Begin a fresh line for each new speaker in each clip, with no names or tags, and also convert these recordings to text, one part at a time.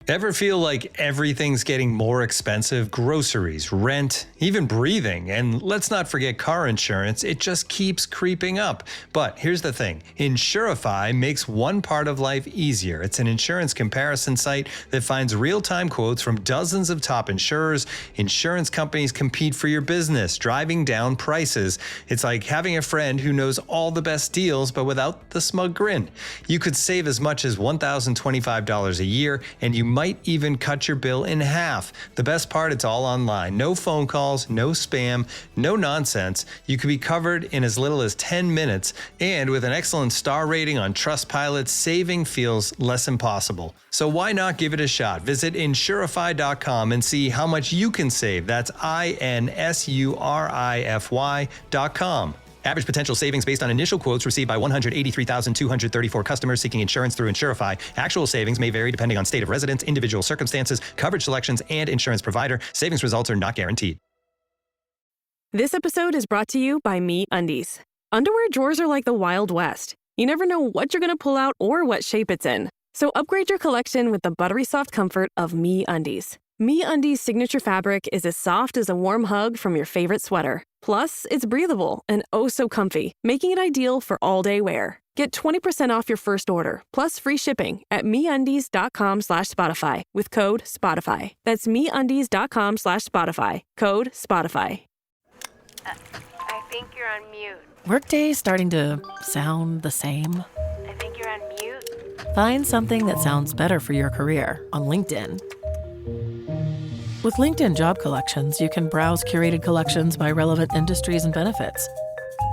Ever feel like everything's getting more expensive? Groceries, rent, even breathing. And let's not forget car insurance. It just keeps creeping up. But here's the thing. Insurify makes one part of life easier. It's an insurance comparison site that finds real-time quotes from dozens of top insurers. Insurance companies compete for your business, driving down prices. It's like having a friend who knows all the best deals, but without the smug grin. You could save as much as $1,025 a year, and you might even cut your bill in half. The best part, it's all online. No phone calls, no spam, no nonsense. You can be covered in as little as 10 minutes, and with an excellent star rating on Trustpilot, saving feels less impossible. So why not give it a shot? Visit Insurify.com and see how much you can save. That's INSURIFY.com. Average potential savings based on initial quotes received by 183,234 customers seeking insurance through Insurify. Actual savings may vary depending on state of residence, individual circumstances, coverage selections, and insurance provider. Savings results are not guaranteed.
This episode is brought to you by MeUndies. Underwear drawers are like the Wild West. You never know what you're going to pull out or what shape it's in. So upgrade your collection with the buttery soft comfort of MeUndies. MeUndies' signature fabric is as soft as a warm hug from your favorite sweater. Plus, it's breathable and oh so comfy, making it ideal for all-day wear. Get 20% off your first order, plus free shipping at MeUndies.com/Spotify with code SPOTIFY. That's MeUndies.com/Spotify, code SPOTIFY.
I think you're on mute.
Workday starting to sound the same?
I think you're on mute.
Find something that sounds better for your career on LinkedIn. With LinkedIn Job Collections, you can browse curated collections by relevant industries and benefits,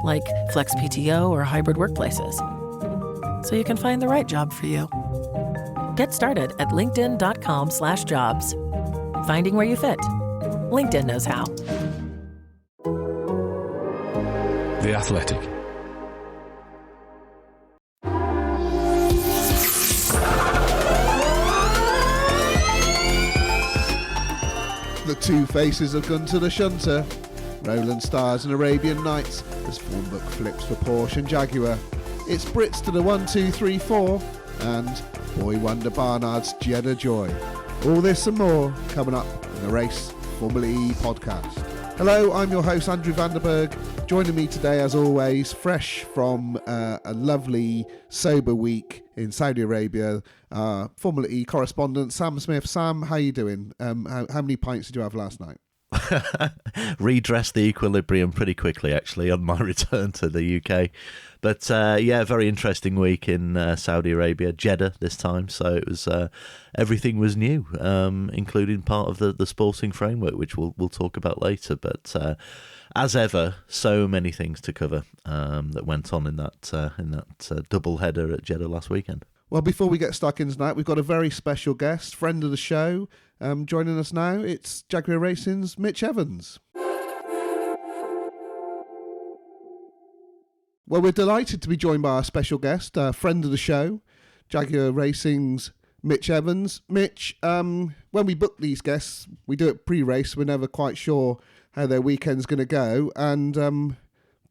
like flex PTO or hybrid workplaces, so you can find the right job for you. Get started at linkedin.com/jobs. Finding where you fit. LinkedIn knows how.
The Athletic.
The two faces of Guenther the Shunter. Rowland stars in Arabian Nights as Formbook flips for Porsche and Jaguar. It's Brits to the 1, 2, 3, 4 and Boy Wonder Barnard's Jeddah Joy. All this and more coming up in the Race Formula E podcast. Hello, I'm your host Andrew Vanderberg. Joining me today, as always, fresh from a lovely sober week in Saudi Arabia, Formula E correspondent Sam Smith. Sam, how you doing? How many pints did you have last night?
Redressed the equilibrium pretty quickly, actually, on my return to the UK. But yeah, very interesting week in Saudi Arabia, Jeddah this time. So it was everything was new, including part of the sporting framework, which we'll talk about later. But as ever, so many things to cover that went on in that double header at Jeddah last weekend.
Well, before we get stuck in tonight, we've got a very special guest, friend of the show, joining us now. It's Jaguar Racing's Mitch Evans. Well, we're delighted to be joined by our special guest, friend of the show, Jaguar Racing's Mitch Evans. Mitch, when we book these guests, we do it pre-race. We're never quite sure how their weekend's going to go, and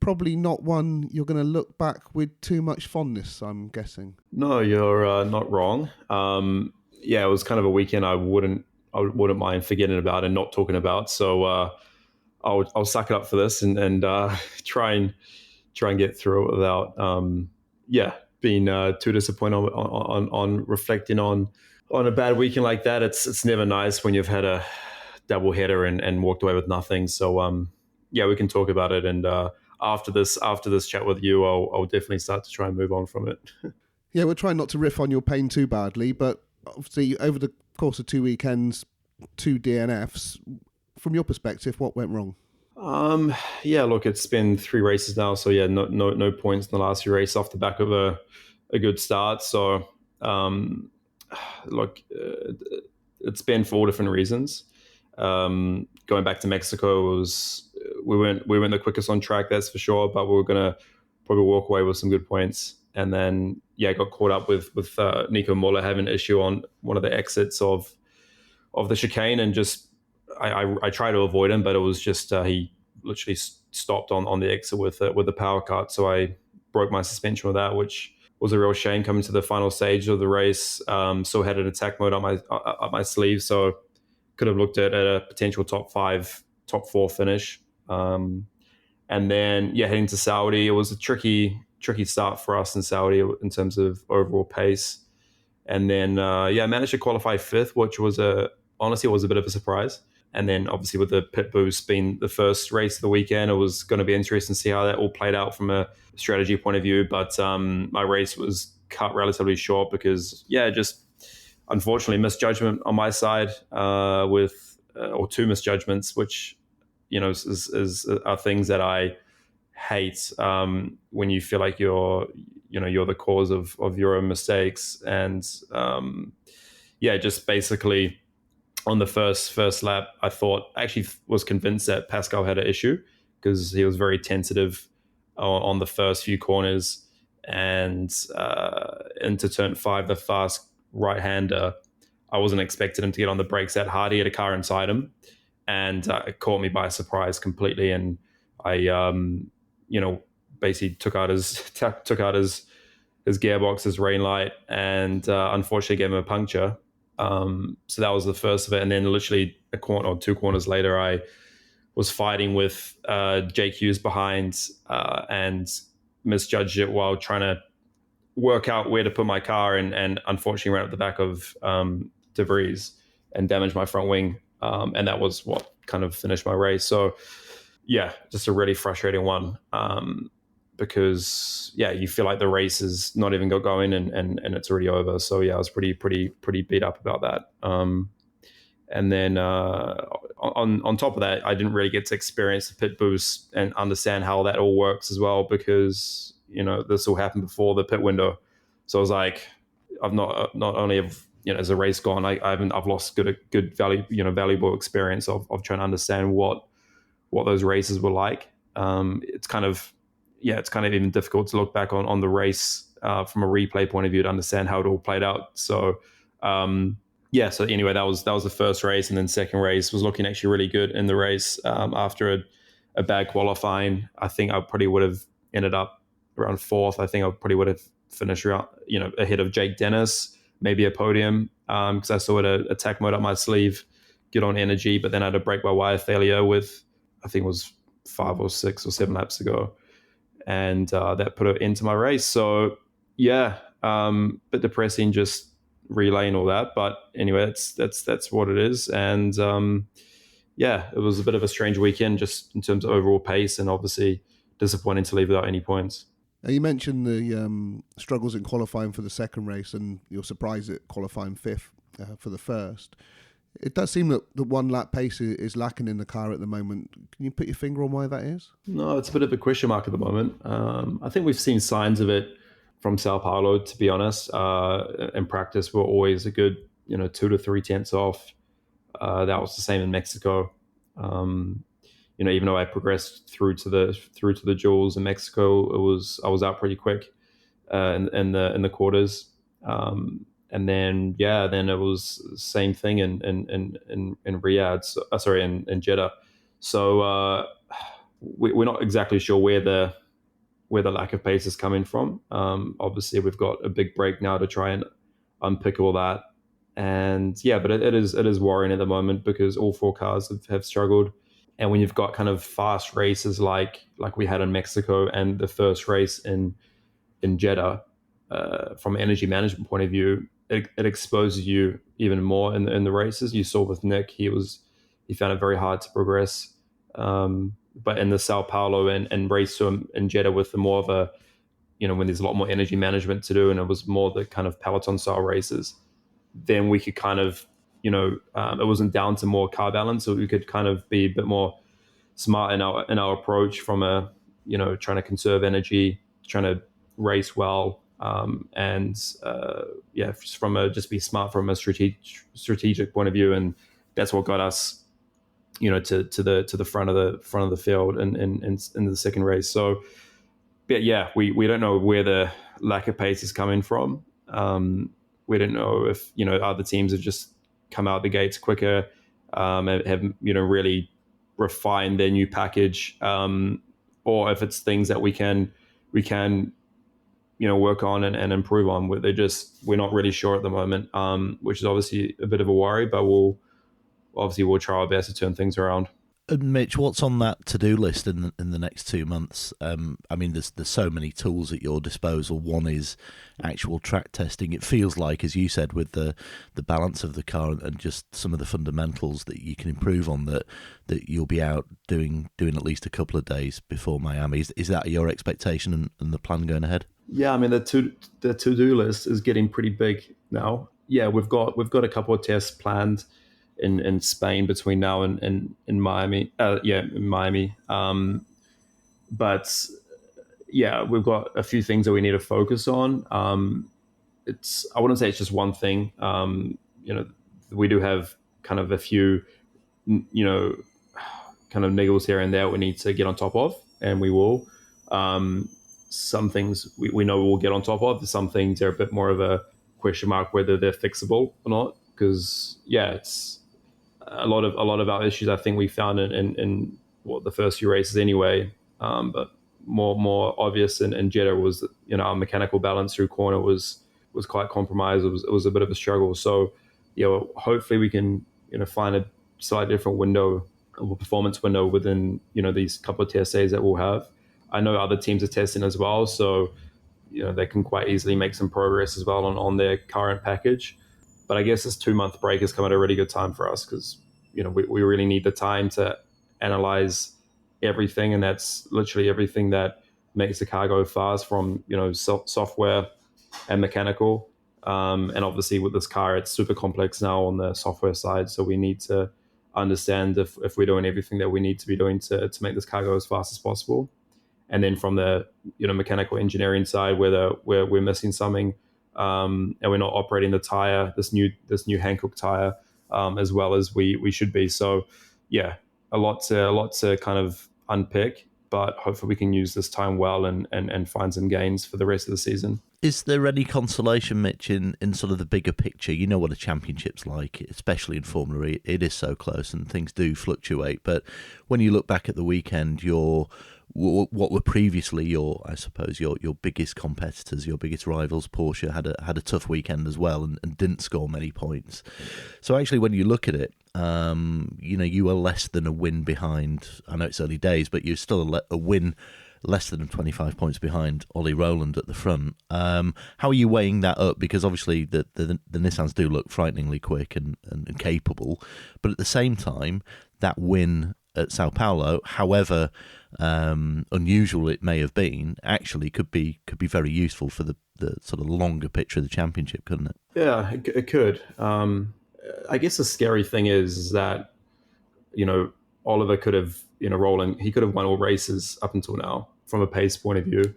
probably not one you're going to look back with too much fondness, I'm guessing.
No, you're not wrong. Yeah, it was kind of a weekend I wouldn't mind forgetting about and not talking about. So I'll suck it up for this and try and get through it without being too disappointed on reflecting on a bad weekend like that. It's never nice when you've had a double header and walked away with nothing. So we can talk about it, and after this chat with you, I'll definitely start to try and move on from it.
Yeah, we're trying not to riff on your pain too badly, but obviously over the course of 2 weekends, 2 DNFs. From your perspective, what went wrong?
Look, it's been 3 races now, so yeah, no points in the last few races off the back of a good start. So it's been for all different reasons. Going back to Mexico, we weren't the quickest on track, that's for sure, but we were gonna probably walk away with some good points. And then got caught up with Nico Muller having an issue on one of the exits of the chicane, and just I tried to avoid him, but it was just he literally stopped on the exit with the power cut. So I broke my suspension with that, which was a real shame coming to the final stage of the race. Still had an attack mode on my sleeve, so could have looked at a potential top 4 finish. And then, heading to Saudi, it was a tricky start for us in Saudi in terms of overall pace. And then, I managed to qualify 5th, which was honestly a bit of a surprise. And then, obviously, with the pit boost being the first race of the weekend, it was going to be interesting to see how that all played out from a strategy point of view. But my race was cut relatively short because, just unfortunately misjudgment on my side or 2 misjudgments, which are things that I hate when you feel like you're the cause of your own mistakes. And just basically on the first lap, I was convinced that Pascal had an issue because he was very tentative on the first few corners, and into turn 5, the fast right-hander, I wasn't expecting him to get on the brakes that hard. He had a car inside him, and it caught me by surprise completely. And I, basically took out his gearbox, his rain light, and unfortunately gave him a puncture. So that was the first of it. And then literally a corner or 2 corners later, I was fighting with Jake Hughes behind and misjudged it while trying to work out where to put my car, and unfortunately ran up the back of De Vries and damaged my front wing. And that was what kind of finished my race. So just a really frustrating one because you feel like the race is not even got going and it's already over. So I was pretty beat up about that. And then on top of that, I didn't really get to experience the pit boost and understand how that all works as well, because this all happened before the pit window. So I was like, I've not only have as a race gone, I've lost good value, valuable experience of trying to understand what those races were like. It's kind of even difficult to look back on the race from a replay point of view to understand how it all played out. So so anyway, that was the first race, and then second race was looking actually really good in the race. After a bad qualifying, I think I probably would have ended up around 4th. I think I probably would have finished around, ahead of Jake Dennis, maybe a podium, because I still had a attack mode up my sleeve, get on energy, but then I had a brake-by-wire failure with, I think it was 5 or 6 or 7 laps ago, and that put it into my race. So bit depressing, just relay and all that, but anyway, that's what it is. And it was a bit of a strange weekend just in terms of overall pace, and obviously disappointing to leave without any points.
You mentioned the struggles in qualifying for the second race, and you're surprised at qualifying 5th for the first. It does seem that the 1 lap pace is lacking in the car at the moment. Can you put your finger on why that is? No,
it's a bit of a question mark at the moment. I think we've seen signs of it from Sao Paulo, to be honest. In practice, we're always a good 2 to 3 tenths off. That was the same in Mexico. Even though I progressed through to the duels in Mexico, I was out pretty quick in the quarters. And then then it was the same thing in Riyadh. In Jeddah. So we're not exactly sure where the lack of pace is coming from. Obviously, we've got a big break now to try and unpick all that. And but it is worrying at the moment because all 4 cars have struggled. And when you've got kind of fast races like we had in Mexico and the first race in Jeddah, from an energy management point of view, it exposes you even more in the races. You saw with Nick, he found it very hard to progress. But in the Sao Paulo and race in Jeddah with the more of a, when there's a lot more energy management to do, and it was more the kind of peloton style races, then we could kind of, it wasn't down to more car balance, so we could kind of be a bit more smart in our approach from a, trying to conserve energy, trying to race well, just be smart from a strategic point of view, and that's what got us, to the front of the field in the second race. So, we don't know where the lack of pace is coming from. We don't know if other teams have just come out the gates quicker, have really refined their new package, or if it's things that we can work on and improve on. We're not really sure at the moment, which is obviously a bit of a worry, but we'll try our best to turn things around.
And Mitch, what's on that to-do list in the next 2 months? I mean, there's so many tools at your disposal. One is actual track testing. It feels like, as you said, with the balance of the car and just some of the fundamentals that you can improve on, that you'll be out doing at least a couple of days before Miami. Is that your expectation and the plan going ahead?
Yeah, I mean the to-do list is getting pretty big now. Yeah, we've got a couple of tests planned in Spain between now and in Miami. In Miami. But yeah, we've got a few things that we need to focus on. I wouldn't say it's just one thing. We do have kind of a few, kind of niggles here and there we need to get on top of, and we will. Some things we know we'll get on top of. Some things are a bit more of a question mark whether they're fixable or not. Because it's a lot of our issues I think we found in the first few races anyway. But more obvious in Jeddah was that, our mechanical balance through corner was quite compromised. It was a bit of a struggle. So hopefully we can find a slightly different window, a performance window within these couple of test days that we'll have. I know other teams are testing as well, so they can quite easily make some progress as well on their current package. But I guess this 2-month break has come at a really good time for us because, we really need the time to analyze everything. And that's literally everything that makes the car go fast from, software and mechanical. And obviously with this car, it's super complex now on the software side. So we need to understand if we're doing everything that we need to be doing to make this car go as fast as possible. And then from the, mechanical engineering side, whether we're missing something, and we're not operating the tire, this new Hankook tire, as well as we should be. So yeah, a lot to kind of unpick, but hopefully we can use this time well and find some gains for the rest of the season.
Is there any consolation, Mitch, in sort of the bigger picture? You know what a championship's like, especially in Formula E. It is so close and things do fluctuate. But when you look back at the weekend, what were previously your biggest competitors, your biggest rivals, Porsche had a tough weekend as well and didn't score many points. So actually, when you look at it, you were less than a win behind. I know it's early days, but you're still a win less than 25 points behind Oliver Rowland at the front. How are you weighing that up? Because obviously the Nissans do look frighteningly quick and capable, but at the same time, that win at Sao Paulo, however unusual it may have been, actually could be very useful for the sort of longer picture of the championship, couldn't it?
Yeah, it could. I guess the scary thing is that, Oliver could have, Rowland, he could have won all races up until now from a pace point of view.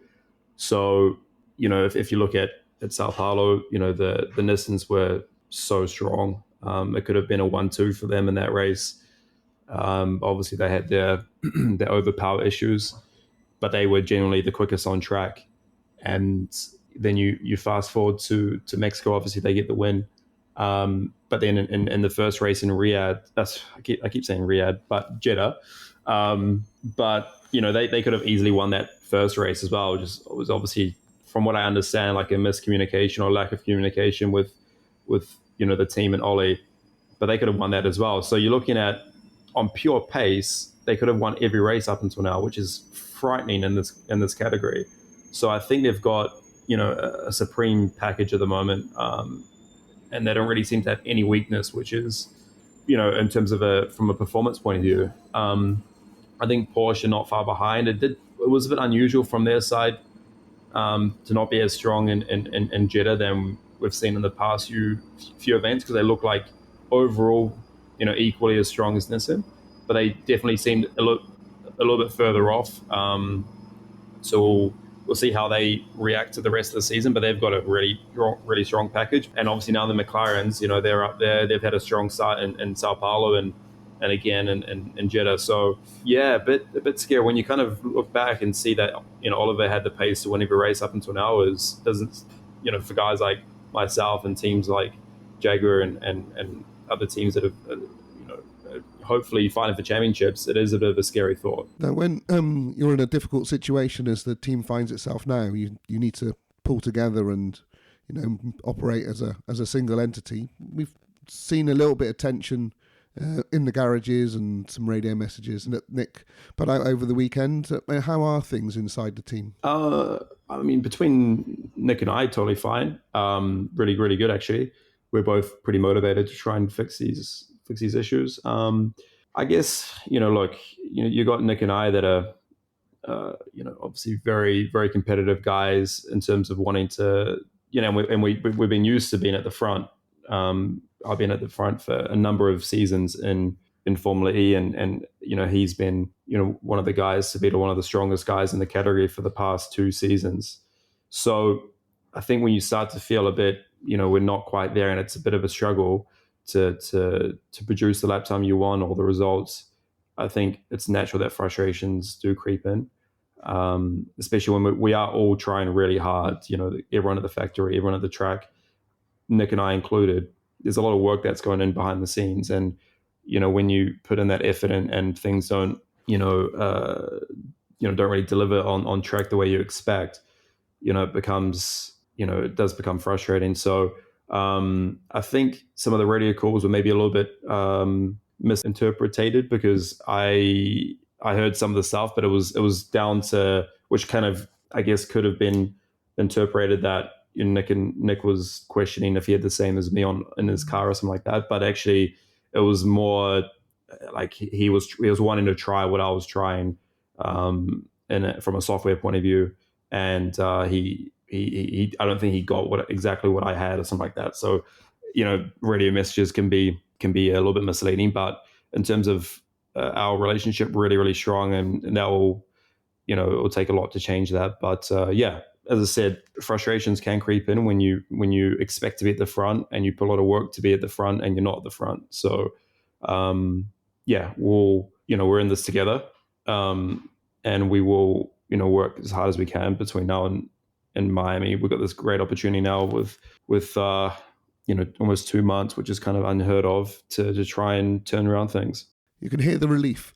So, if you look at Sao Paulo, the Nissans were so strong. It could have been a 1-2 for them in that race. Obviously, they had their overpower issues, but they were generally the quickest on track. And then you fast forward to Mexico. Obviously, they get the win. But then in the first race in Riyadh, I keep saying Riyadh, but Jeddah. But they could have easily won that first race as well. It was obviously, from what I understand, like a miscommunication or lack of communication with the team and Ollie. But they could have won that as well. So you're looking at, on pure pace, they could have won every race up until now, which is frightening in this category. So I think they've got a supreme package at the moment. And they don't really seem to have any weakness, which is, in terms of from a performance point of view. I think Porsche not far behind. It was a bit unusual from their side to not be as strong in Jeddah than we've seen in the past few events, because they look like overall, equally as strong as Nissan, but they definitely seemed a little bit further off. So we'll see how they react to the rest of the season, but they've got a really strong package. And obviously now the McLarens, they're up there. They've had a strong start in Sao Paulo and again in Jeddah. So yeah, a bit scary when you kind of look back and see that Oliver had the pace to win every race up until now. For guys like myself and teams like Jaguar and other teams that have hopefully fighting for championships, it is a bit of a scary thought.
Now, when you're in a difficult situation as the team finds itself now, you need to pull together and operate as a single entity. We've seen a little bit of tension in the garages and some radio messages that Nick put out over the weekend. How are things inside the team?
Between Nick and I, totally fine. Really, really good, actually. We're both pretty motivated to try and fix these issues. I guess, look, you got Nick and I that are, obviously very, very competitive guys in terms of wanting to, we've been used to being at the front. I've been at the front for a number of seasons in Formula E, and he's been one of the guys to be one of the strongest guys in the category for the past 2 seasons. So I think when you start to feel a bit, we're not quite there, and it's a bit of a struggle to produce the lap time you want or the results, I think it's natural that frustrations do creep in, especially when we are all trying really hard. Everyone at the factory, everyone at the track, Nick and I included. There's a lot of work that's going in behind the scenes, and when you put in that effort and things don't don't really deliver on track the way you expect, it becomes it does become frustrating. So I think some of the radio calls were maybe a little bit misinterpreted, because I heard some of the stuff, but it was down to, which kind of, I guess, could have been interpreted that Nick was questioning if he had the same as me in his car or something like that. But actually, it was more like he was wanting to try what I was trying, from a software point of view, and he I don't think he got exactly what I had or something like that. So, radio messages can be a little bit misleading, but in terms of our relationship, really, really strong, and that will, it will take a lot to change that. But as I said, frustrations can creep in when you expect to be at the front and you put a lot of work to be at the front and you're not at the front. So, we're in this together, and we will, work as hard as we can between now and Miami. We've got this great opportunity now with almost 2 months, which is kind of unheard of, to try and turn around things.
You can hear the relief.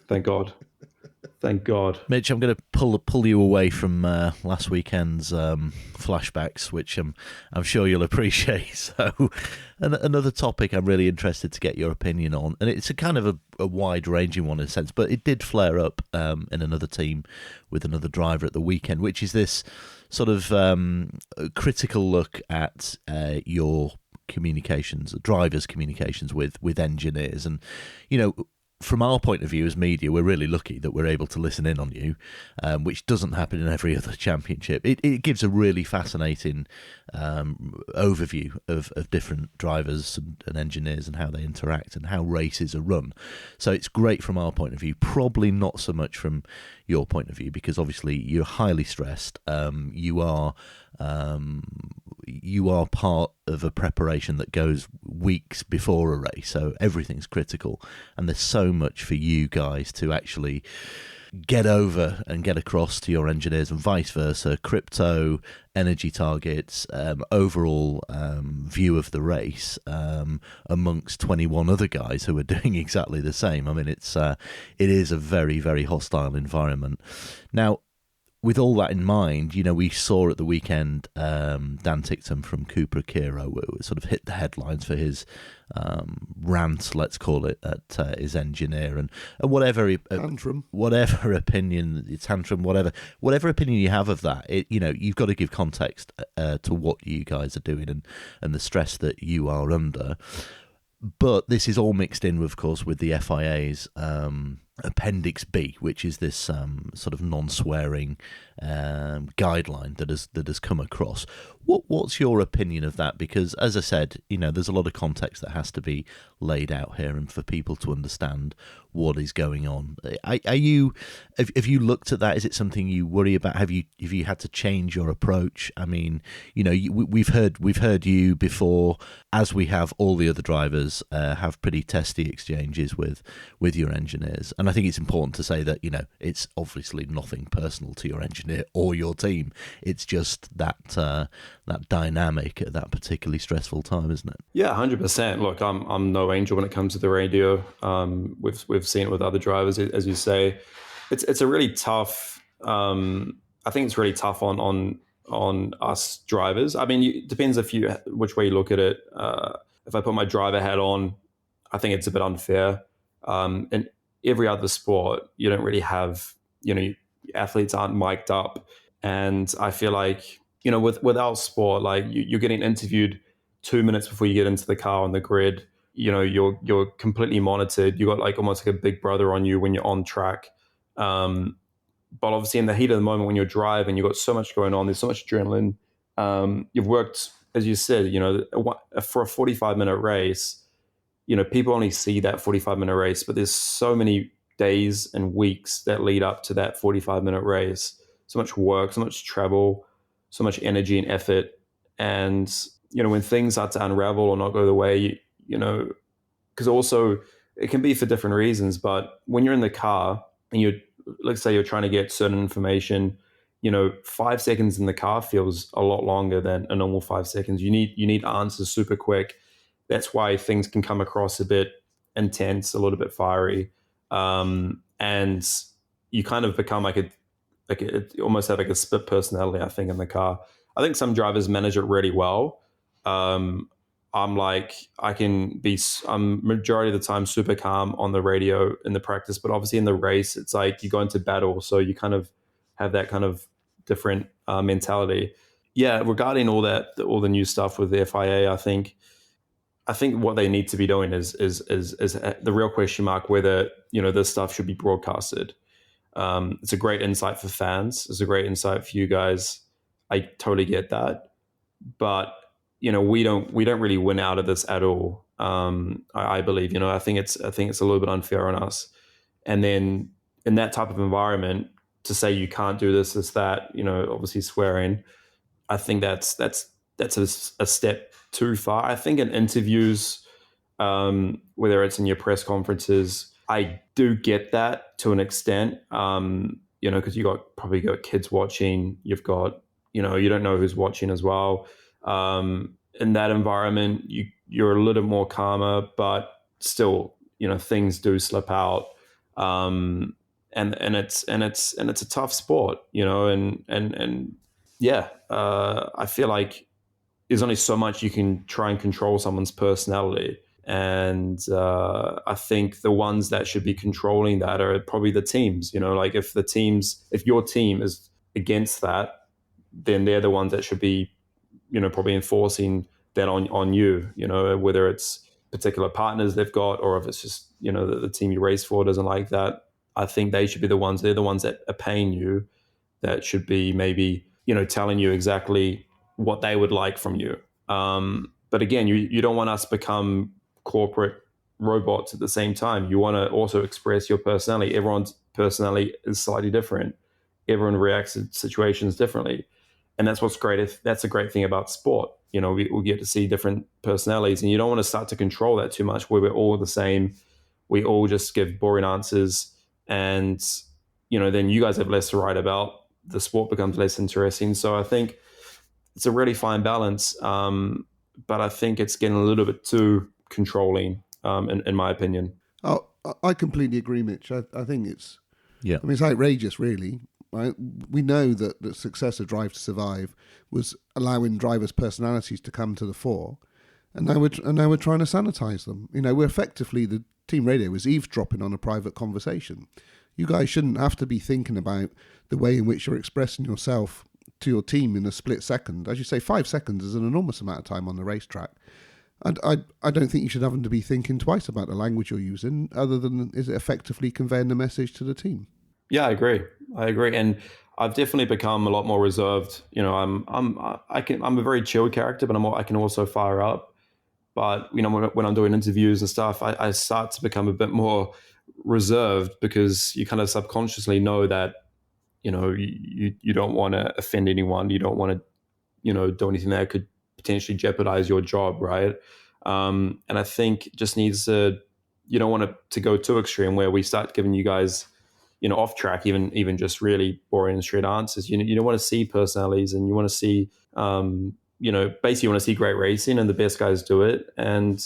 Thank God. Thank God.
Mitch, I'm going to pull you away from last weekend's flashbacks, which I'm sure you'll appreciate. So, another topic I'm really interested to get your opinion on, and it's a kind of a wide-ranging one in a sense, but it did flare up in another team with another driver at the weekend, which is this sort of critical look at your communications, drivers' communications with engineers, and from our point of view as media, we're really lucky that we're able to listen in on you, which doesn't happen in every other championship. It gives a really fascinating overview of different drivers and engineers and how they interact and how races are run. So it's great from our point of view, probably not so much from your point of view, because obviously you're highly stressed. You are part of a preparation that goes weeks before a race, so everything's critical, and there's so much for you guys to actually get over and get across to your engineers, and vice versa. Crypto, energy targets, overall view of the race amongst 21 other guys who are doing exactly the same. I mean, it is a very, very hostile environment. Now, with all that in mind, we saw at the weekend Dan Ticktum from Cooper Kiro sort of hit the headlines for his rant, let's call it, at his engineer, and whatever
tantrum,
whatever opinion you have of that, you've got to give context to what you guys are doing and the stress that you are under. But this is all mixed in, of course, with the FIA's Appendix B, which is this sort of non-swearing guideline that has come across. What's your opinion of that? Because, as I said, there's a lot of context that has to be laid out here, and for people to understand what is going on. Have you looked at that? Is it something you worry about? Have you had to change your approach? I mean, we've heard you before, as we have all the other drivers, have pretty testy exchanges with your engineers, and I think it's important to say that it's obviously nothing personal to your engineer or your team. It's just that dynamic at that particularly stressful time, isn't it? Yeah,
100%. Look, I'm no angel when it comes to the radio. We've seen it with other drivers, as you say. It's a really tough. I think it's really tough on on us drivers. I mean, it depends which way you look at it. If I put my driver hat on, I think it's a bit unfair. In every other sport, you don't really have, athletes aren't mic'd up. And I feel like, with our sport, like you're getting interviewed 2 minutes before you get into the car on the grid. You're completely monitored. You got like almost like a big brother on you when you're on track. But obviously in the heat of the moment when you're driving, you've got so much going on. There's so much adrenaline. You've worked, as you said, for a 45-minute race, people only see that 45-minute race, but there's so many days and weeks that lead up to that 45-minute race. So much work, so much travel, so much energy and effort. And, when things start to unravel or not go the way, because also it can be for different reasons, but when you're in the car and let's say you're trying to get certain information, 5 seconds in the car feels a lot longer than a normal 5 seconds. You need answers super quick. That's why things can come across a bit intense, a little bit fiery. And you kind of become you almost have like a split personality, I think, in the car. I think some drivers manage it really well. I'm majority of the time super calm on the radio in the practice, but obviously in the race, it's like you go into battle. So you kind of have that kind of different mentality. Yeah. Regarding all the new stuff with the FIA, I think what they need to be doing is the real question mark whether, this stuff should be broadcasted. It's a great insight for fans. It's a great insight for you guys. I totally get that. But we don't really win out of this at all. I believe, I think it's a little bit unfair on us. And then in that type of environment, to say you can't do this, that, obviously swearing, I think that's a step too far. I think in interviews, whether it's in your press conferences, I do get that to an extent. Because you probably got kids watching. You've got, you don't know who's watching as well. In that environment, you're a little more calmer, but still, things do slip out. And it's a tough sport, and yeah, I feel like there's only so much you can try and control someone's personality. And I think the ones that should be controlling that are probably the teams, like if your team is against that, then they're the ones that should be, probably enforcing that on you, whether it's particular partners they've got or if it's just, the team you race for doesn't like that. I think they're the ones that are paying you that should be maybe, telling you exactly what they would like from you. But again, you don't want us to become corporate robots at the same time. You want to also express your personality. Everyone's personality is slightly different. Everyone reacts to situations differently. And that's what's great. That's a great thing about sport. We get to see different personalities, and you don't want to start to control that too much where we're all the same. We all just give boring answers, and, then you guys have less to write about. The sport becomes less interesting. So I think it's a really fine balance. But I think it's getting a little bit too controlling, in my opinion.
Oh, I completely agree, Mitch. I think it's,
yeah.
I mean, it's outrageous, really. Right? We know that the success of Drive to Survive was allowing drivers' personalities to come to the fore, and now we're trying to sanitize them. We're effectively, the team radio was eavesdropping on a private conversation. You guys shouldn't have to be thinking about the way in which you're expressing yourself to your team in a split second. As you say, 5 seconds is an enormous amount of time on the racetrack. And I don't think you should have to be thinking twice about the language you're using, other than is it effectively conveying the message to the team. Yeah,
I agree, and I've definitely become a lot more reserved. I'm a very chill character, but I can also fire up. But when I'm doing interviews and stuff, I start to become a bit more reserved, because you kind of subconsciously know that you don't want to offend anyone. You don't want to do anything that could potentially jeopardize your job, right? And I think it just needs to, you don't want it to go too extreme where we start giving you guys, off track, even just really boring and straight answers. You don't want to see personalities, and you want to see, basically you want to see great racing, and the best guys do it. And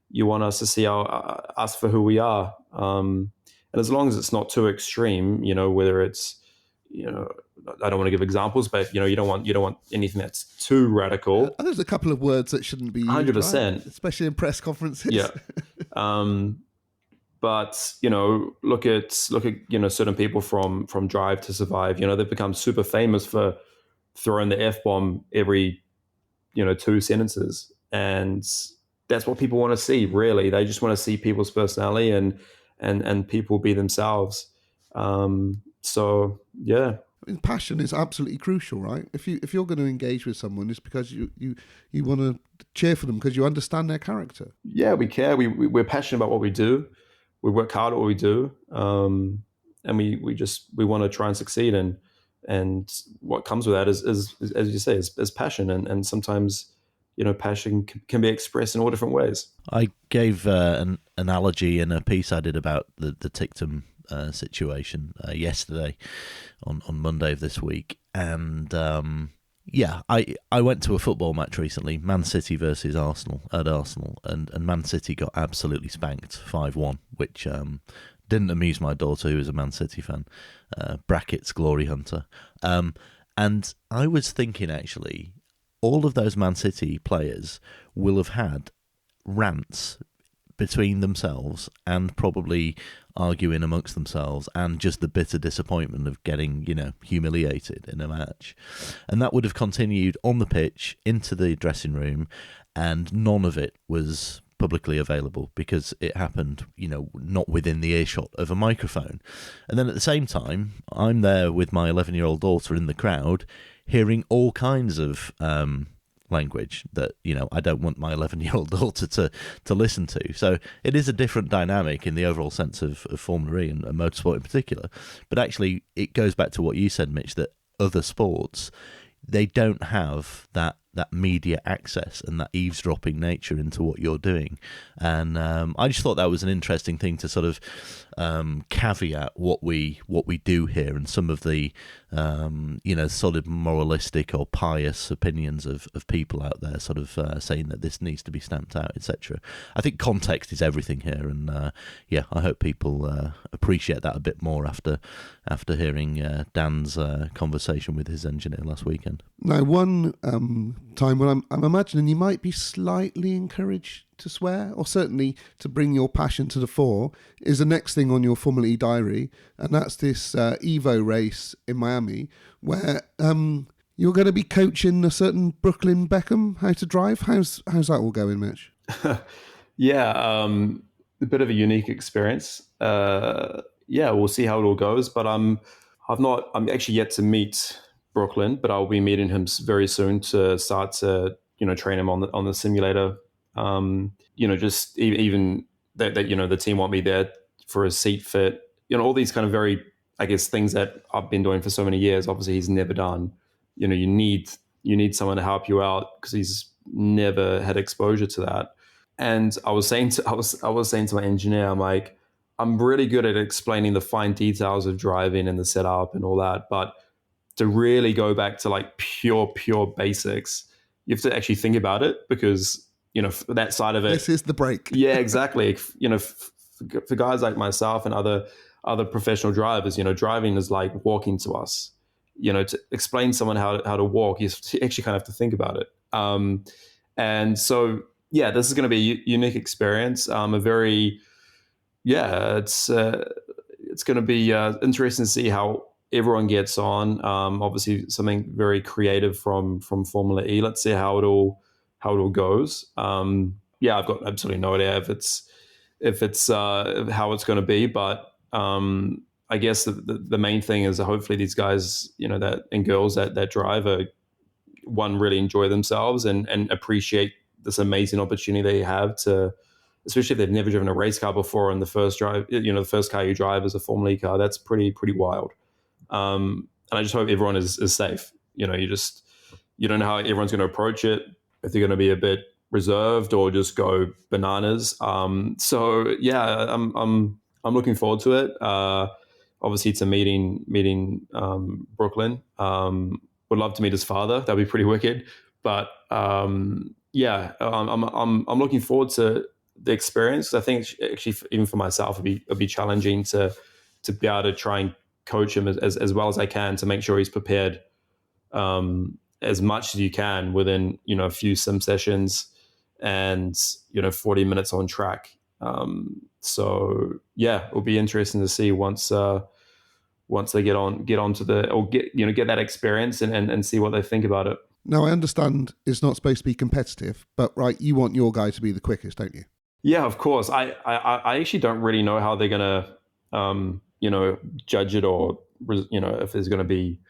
you want us to see us for who we are. And as long as it's not too extreme, whether it's, I don't want to give examples, but you don't want anything that's too radical.
There's a couple of words that shouldn't be used,
100%,
right? Especially in press conferences.
Yeah. But look at certain people from Drive to Survive. They've become super famous for throwing the F-bomb every 2 sentences, and that's what people want to see. Really, they just want to see people's personality and people be themselves. So yeah.
Passion is absolutely crucial, right? If you're going to engage with someone, it's because you want to cheer for them because you understand their character.
Yeah, we care. We're passionate about what we do. We work hard at what we do, and we want to try and succeed. And what comes with that is as you say, is passion. And sometimes passion can be expressed in all different ways.
I gave an analogy in a piece I did about the Ticktum situation yesterday on Monday of this week, and I went to a football match recently, Man City versus Arsenal at Arsenal, and Man City got absolutely spanked 5-1, which didn't amuse my daughter, who is a Man City fan, brackets glory hunter, and I was thinking, actually, all of those Man City players will have had rants between themselves and probably arguing amongst themselves and just the bitter disappointment of getting, humiliated in a match. And that would have continued on the pitch into the dressing room, and none of it was publicly available because it happened, not within the earshot of a microphone. And then at the same time, I'm there with my 11-year-old daughter in the crowd, hearing all kinds of language that I don't want my 11-year-old daughter to listen to. So it is a different dynamic in the overall sense of Formula E and motorsport in particular. But actually, it goes back to what you said, Mitch, that other sports, they don't have that media access and that eavesdropping nature into what you're doing. And I just thought that was an interesting thing to sort of caveat what we do here, and some of the sort of moralistic or pious opinions of people out there sort of saying that this needs to be stamped out, etc. I think context is everything here, and I hope people appreciate that a bit more after hearing Dan's conversation with his engineer last weekend.
Now, one time when I'm imagining you might be slightly encouraged to swear, or certainly to bring your passion to the fore, is the next thing on your Formula E diary, and that's this Evo race in Miami, where you're going to be coaching a certain Brooklyn Beckham how to drive. How's that all going, Mitch?
Yeah, a bit of a unique experience. We'll see how it all goes, but I'm actually yet to meet Brooklyn, but I'll be meeting him very soon to start to train him on the simulator. Just even that the team want me there for a seat fit. All these kind of very, I guess, things that I've been doing for so many years. Obviously, he's never done. You need someone to help you out because he's never had exposure to that. And I was saying to my engineer, I'm like, I'm really good at explaining the fine details of driving and the setup and all that, but to really go back to like pure basics, you have to actually think about it, because for that side of it,
this is the break.
Yeah, exactly. For guys like myself and other professional drivers, driving is like walking to us. To explain someone how to walk, you actually kind of have to think about it. And so this is going to be a unique experience. It's going to be interesting to see how everyone gets on. Obviously, something very creative from Formula E. Let's see how it all goes. I've got absolutely no idea if it's how it's going to be, but I guess the main thing is that hopefully these guys, that and girls that drive really enjoy themselves and appreciate this amazing opportunity they have to, especially if they've never driven a race car before, and the first car you drive is a Formula E car. That's pretty wild. And I just hope everyone is safe. You don't know how everyone's going to approach it, if they're going to be a bit reserved or just go bananas. I'm looking forward to it. Obviously to meeting Brooklyn. Would love to meet his father. That'd be pretty wicked. But I'm looking forward to the experience. I think actually even for myself, it'd be challenging to be able to try and coach him as well as I can to make sure he's prepared as much as you can within, a few sim sessions and, 40 minutes on track. So yeah, it'll be interesting to see once they get onto get that experience and see what they think about it.
Now, I understand it's not supposed to be competitive, but right, you want your guy to be the quickest, don't you?
Yeah, of course. I actually don't really know how they're gonna judge it, or if there's gonna be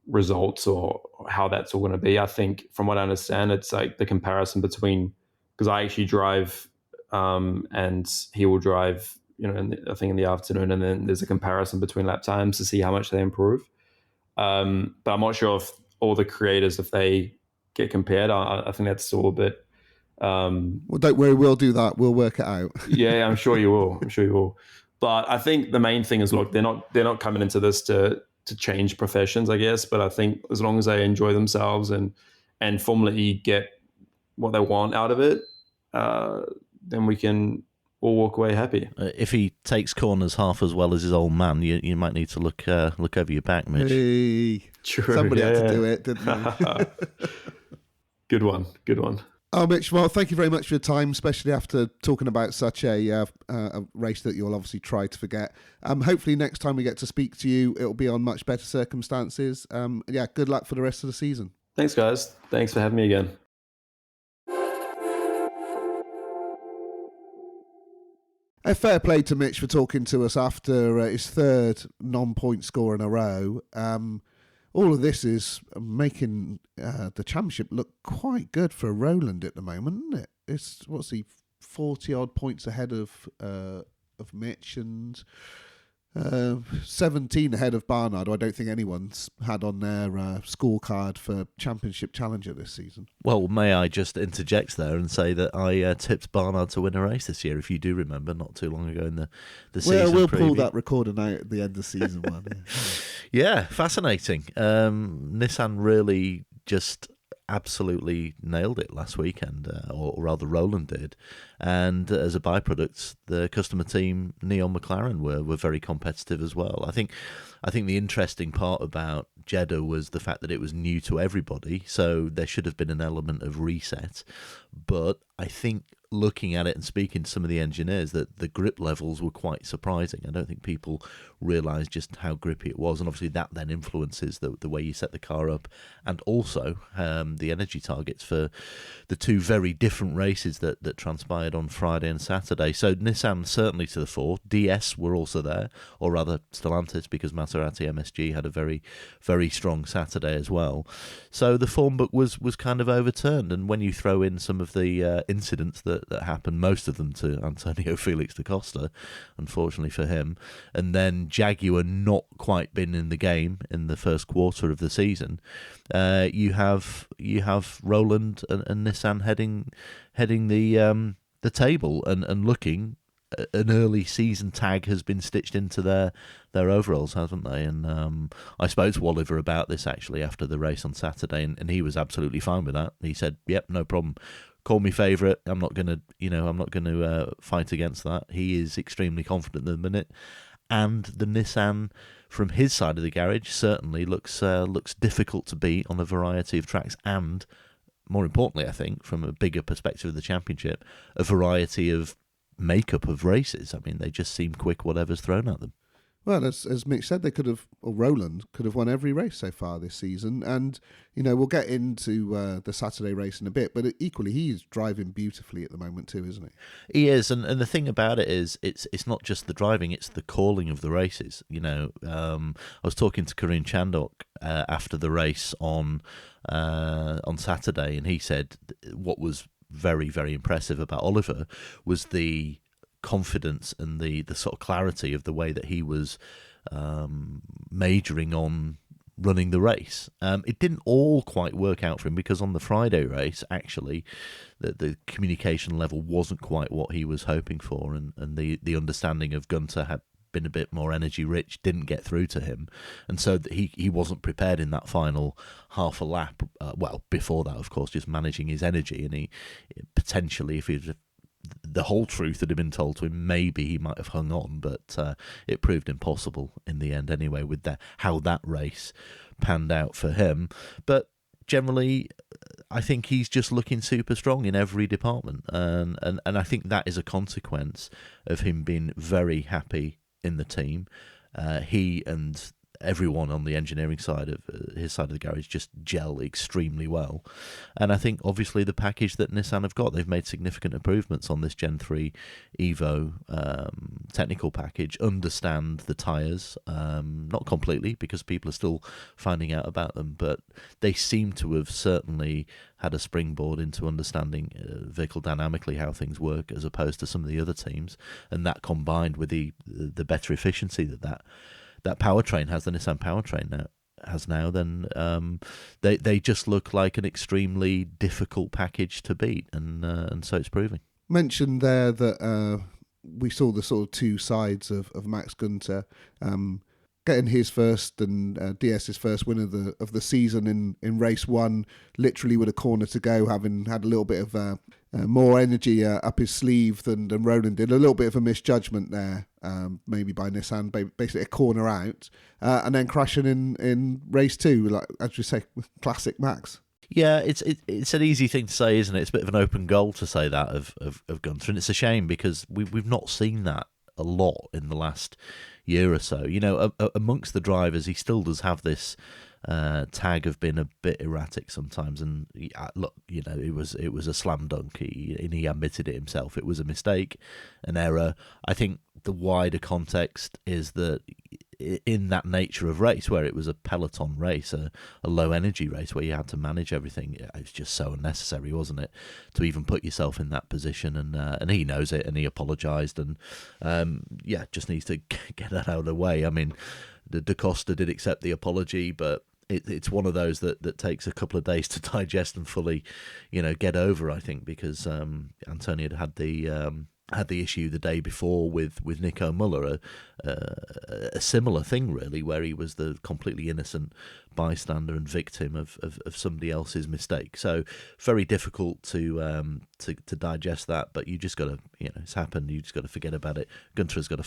results or how that's all gonna be. I think from what I understand, it's like the comparison between, because I actually drive and he will drive, I think in the afternoon, and then there's a comparison between lap times to see how much they improve. But I'm not sure if all the creators, if they get compared, I think that's all a bit.
Well, don't worry, we'll do that. We'll work it out.
Yeah, I'm sure you will. But I think the main thing is, look, they're not coming into this to change professions, I guess. But I think as long as they enjoy themselves and Formula E get what they want out of it, then we can all walk away happy.
If he takes corners half as well as his old man, you might need to look over your back, Mitch.
Hey,
true.
Somebody had to do it, didn't they?
Good one.
Oh, Mitch, well, thank you very much for your time, especially after talking about such a race that you'll obviously try to forget. Hopefully next time we get to speak to you, it'll be on much better circumstances. Good luck for the rest of the season.
Thanks, guys. Thanks for having me again.
A fair play to Mitch for talking to us after his third non-point score in a row. All of this is making the championship look quite good for Rowland at the moment, isn't it? It's 40-odd points ahead of Mitch and 17 ahead of Barnard, who I don't think anyone's had on their scorecard for Championship Challenger this season.
Well, may I just interject there and say that I tipped Barnard to win a race this year, if you do remember, not too long ago in the season
Well, we'll
preview.
pull that recording out at the end of season one.
Yeah, fascinating. Nissan really just absolutely nailed it last weekend, or rather Rowland did. And as a byproduct, the customer team, Neon McLaren, were very competitive as well. I think the interesting part about Jeddah was the fact that it was new to everybody, so there should have been an element of reset. But I think looking at it and speaking to some of the engineers, that the grip levels were quite surprising. I don't think people realised just how grippy it was, and obviously that then influences the way you set the car up, and also the energy targets for the two very different races that transpired on Friday and Saturday. So Nissan certainly to the fore. DS were also there, or rather Stellantis, because Maserati MSG had a very, very strong Saturday as well. So the form book was kind of overturned, and when you throw in some of the incidents that happened, most of them to Antonio Felix da Costa, unfortunately for him, and then Jaguar not quite been in the game in the first quarter of the season, you have Rowland and Nissan heading the table and looking. An early season tag has been stitched into their overalls, haven't they? And I spoke to Oliver about this actually after the race on Saturday, and he was absolutely fine with that. He said, "Yep, no problem. Call me favourite. I'm not going to fight against that." He is extremely confident at the minute, and the Nissan from his side of the garage certainly looks difficult to beat on a variety of tracks, and more importantly, I think from a bigger perspective of the championship, a variety of makeup of races. I mean, they just seem quick, whatever's thrown at them.
Well, as Mitch said, Rowland could have won every race so far this season, and we'll get into the Saturday race in a bit. But equally, he's driving beautifully at the moment too, isn't he?
He is, and the thing about it is, it's not just the driving; it's the calling of the races. I was talking to Karun Chandok after the race on Saturday, and he said what was very, very impressive about Oliver was the confidence and the sort of clarity of the way that he was majoring on running the race. It didn't all quite work out for him, because on the Friday race, actually, the communication level wasn't quite what he was hoping for, and the understanding of Guenther had been a bit more energy rich, didn't get through to him, and so he wasn't prepared in that final half a lap. Before that, of course, just managing his energy, and he potentially, if he'd the whole truth had been told to him, maybe he might have hung on, but it proved impossible in the end anyway, with how that race panned out for him. But generally, I think he's just looking super strong in every department, and I think that is a consequence of him being very happy in the team. He and everyone on the engineering side of his side of the garage just gel extremely well, and I think obviously the package that Nissan have got, they've made significant improvements on this Gen 3 Evo technical package. Understand the tyres, not completely because people are still finding out about them, but they seem to have certainly had a springboard into understanding vehicle dynamically how things work, as opposed to some of the other teams, and that combined with the better efficiency that powertrain has, the Nissan powertrain has now, then they just look like an extremely difficult package to beat, and so it's proving.
Mentioned there that we saw the sort of two sides of Max Guenther, getting his first and DS's first win of the season in race one, literally with a corner to go, having had a little bit of more energy up his sleeve than Rowland did. A little bit of a misjudgment there, maybe by Nissan, basically a corner out, and then crashing in race two, like as you say, classic Max.
Yeah, it's an easy thing to say, isn't it? It's a bit of an open goal to say that of Guenther, and it's a shame because we've not seen that a lot in the last year or so. You know, amongst the drivers, he still does have this tag of being a bit erratic sometimes, and look, you know, it was a slam dunk, and he admitted it himself. It was a mistake, an error. I think the wider context is that in that nature of race, where it was a peloton race, a low energy race where you had to manage everything, it was just so unnecessary, wasn't it, to even put yourself in that position? And he knows it, and he apologised, and just needs to get that out of the way. I mean, Da Costa did accept the apology, but it's one of those that takes a couple of days to digest and fully, get over, I think, because Antonio had the issue the day before with Nico Muller, a similar thing really, where he was the completely innocent bystander and victim of somebody else's mistake. So very difficult to digest that, but you just got to, it's happened. You just got to forget about it. Guenther's got a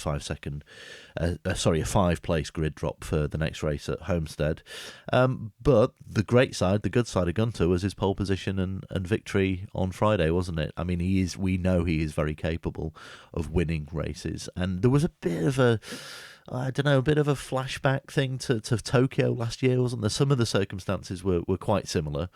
5-place grid drop for the next race at Homestead. But the good side of Guenther was his pole position and victory on Friday, wasn't it? I mean, we know he is very capable of winning races, and there was a bit of a flashback thing to Tokyo last year, wasn't there? Some of the circumstances were quite similar.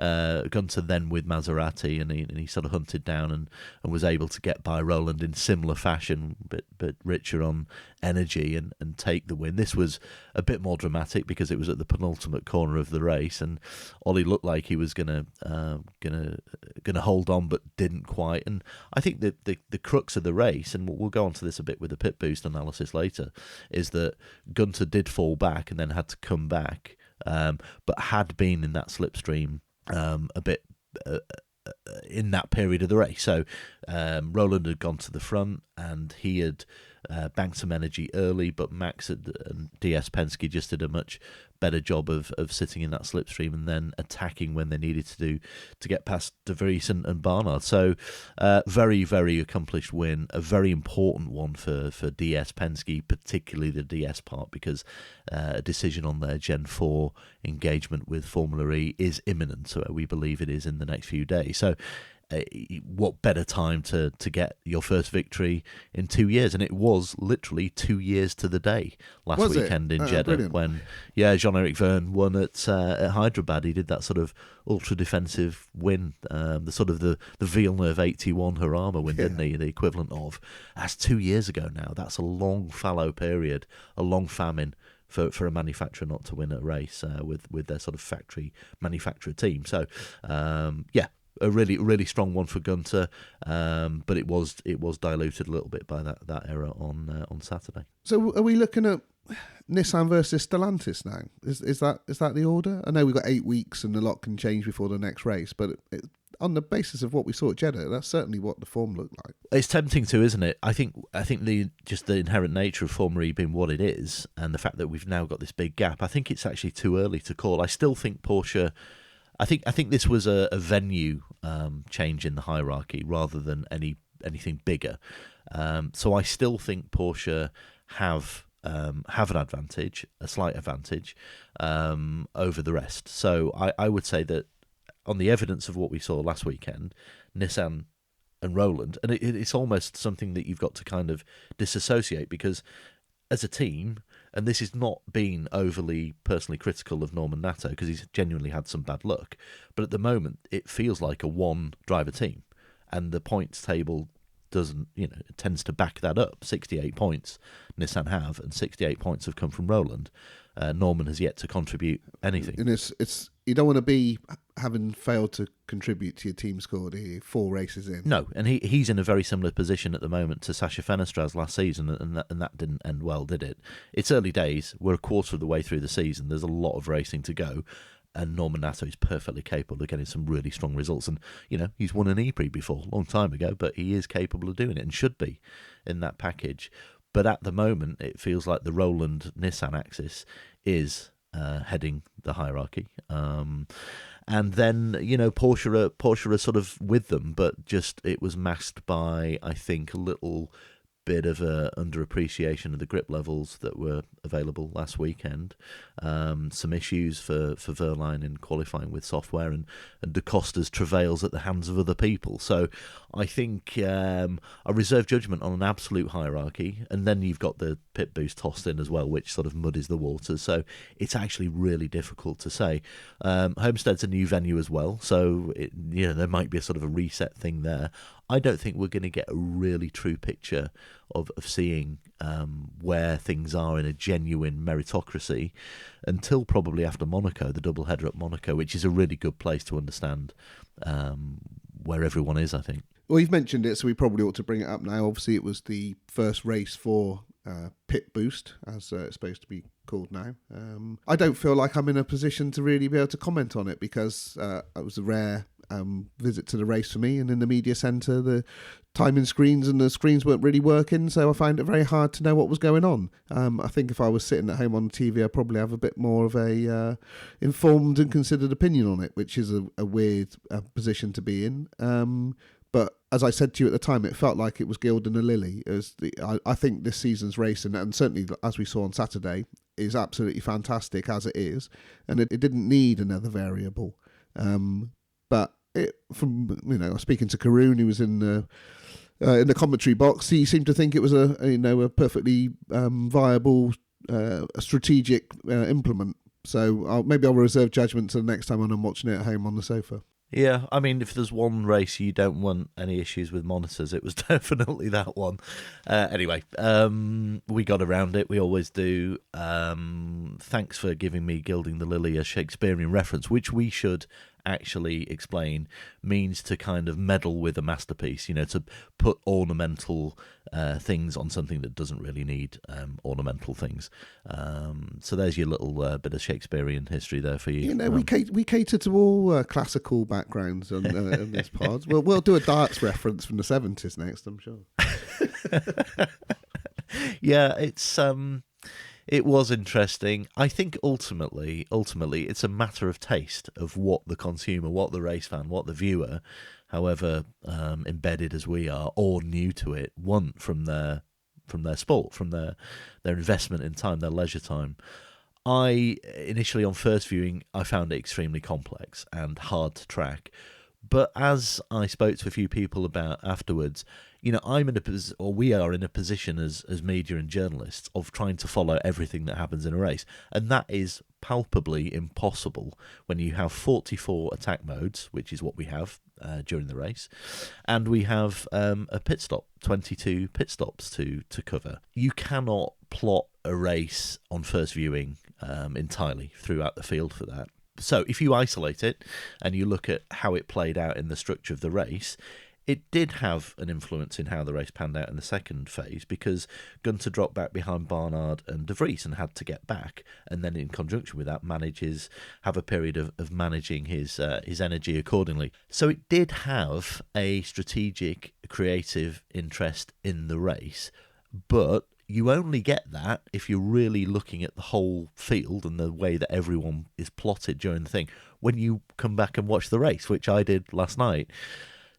Guenther then with Maserati, and he sort of hunted down and was able to get by Rowland in similar fashion, but richer on energy and take the win. This was a bit more dramatic because it was at the penultimate corner of the race, and Ollie looked like he was gonna hold on, but didn't quite. And I think that the crux of the race, and we'll go on to this a bit with the pit boost analysis later, is that Guenther did fall back and then had to come back, but had been in that slipstream a bit in that period of the race. So Rowland had gone to the front and he had banked some energy early, but Max and DS Penske just did a much better job of sitting in that slipstream and then attacking when they needed to get past De Vries and Barnard. So very, very accomplished win, a very important one for DS Penske, particularly the DS part, because a decision on their Gen 4 engagement with Formula E is imminent, so we believe it is in the next few days. So what better time to get your first victory in 2 years? And it was literally 2 years to the day last weekend in Jeddah, brilliant. When Jean-Eric Vergne won at Hyderabad. He did that sort of ultra defensive win, the Villeneuve 81 Harama win, didn't he? The equivalent of, that's 2 years ago now. That's a long fallow period, a long famine for a manufacturer not to win a race with their sort of factory manufacturer team. So a really, really strong one for Guenther, but it was diluted a little bit by that error on Saturday. So
are we looking at Nissan versus Stellantis now? Is that the order? I know we've got 8 weeks and a lot can change before the next race, but on the basis of what we saw at Jeddah, that's certainly what the form looked like.
It's tempting to, isn't it? I think the inherent nature of Formula E being what it is, and the fact that we've now got this big gap, I think it's actually too early to call. I still think Porsche. I think this was a venue change in the hierarchy rather than any anything bigger. So I still think Porsche have an advantage, a slight advantage, over the rest. So I would say that on the evidence of what we saw last weekend, Nissan and Rowland, and it's almost something that you've got to kind of disassociate, because as a team, and this is not being overly personally critical of Norman Nato, because he's genuinely had some bad luck, but at the moment it feels like a one-driver team, and the points table doesn't, it tends to back that up. 68 points Nissan have, and 68 points have come from Rowland. Norman has yet to contribute anything.
And it's you don't want to be having failed to contribute to your team score, do you? 4 races in.
No, and he's in a very similar position at the moment to Sasha Fenestraz last season, and that didn't end well, did it? It's early days. We're a quarter of the way through the season. There's a lot of racing to go, and Norman Nato is perfectly capable of getting some really strong results. And, he's won an E-Prix before, a long time ago, but he is capable of doing it and should be in that package. But at the moment, it feels like the Rowland-Nissan axis is heading the hierarchy. And then, Porsche are sort of with them, but just it was masked by, I think, a little bit of a underappreciation of the grip levels that were available last weekend. Some issues for Wehrlein in qualifying with software, and Da Costa's travails at the hands of other people. So I think I reserve judgment on an absolute hierarchy, and then you've got the pit boost tossed in as well, which sort of muddies the waters. So it's actually really difficult to say. Homestead's a new venue as well, so there might be a sort of a reset thing there. I don't think we're going to get a really true picture of seeing where things are in a genuine meritocracy until probably after Monaco, the double header at Monaco, which is a really good place to understand where everyone is, I think.
Well, you've mentioned it, so we probably ought to bring it up now. Obviously, it was the first race for Pit Boost, as it's supposed to be called now. I don't feel like I'm in a position to really be able to comment on it, because it was a rare visit to the race for me, and in the media centre the timing screens and the screens weren't really working, so I found it very hard to know what was going on. I think if I was sitting at home on TV, I'd probably have a bit more of a informed and considered opinion on it, which is a weird position to be in. But as I said to you at the time, it felt like it was gilding a lily. I think this season's race, and certainly as we saw on Saturday, is absolutely fantastic as it is, and it didn't need another variable. But speaking to Karun, who was in the commentary box, he seemed to think it was a perfectly viable strategic implement. So maybe I'll reserve judgment to the next time when I'm watching it at home on the sofa.
Yeah, I mean, if there's one race you don't want any issues with monitors, it was definitely that one. Anyway, we got around it. We always do. Thanks for giving me Gilding the Lily a Shakespearean reference, which we should actually explain means to kind of meddle with a masterpiece, to put ornamental things on something that doesn't really need ornamental things. So there's your little bit of Shakespearean history there for you.
We cater to all classical backgrounds on this pod. We'll do a darts reference from the 70s next, I'm sure.
Yeah, it was interesting. I think ultimately, it's a matter of taste of what the consumer, what the race fan, what the viewer, however embedded as we are or new to it, want from their sport, from their investment in time, their leisure time. I initially, on first viewing, I found it extremely complex and hard to track. But as I spoke to a few people about afterwards, we are in a position as media and journalists of trying to follow everything that happens in a race. And that is palpably impossible when you have 44 attack modes, which is what we have during the race. And we have a pit stop, 22 pit stops to cover. You cannot plot a race on first viewing entirely throughout the field for that. So if you isolate it and you look at how it played out in the structure of the race, it did have an influence in how the race panned out in the second phase, because Guenther dropped back behind Barnard and De Vries and had to get back, and then in conjunction with that have a period of managing his energy accordingly. So it did have a strategic, creative interest in the race, but you only get that if you're really looking at the whole field and the way that everyone is plotted during the thing when you come back and watch the race, which I did last night.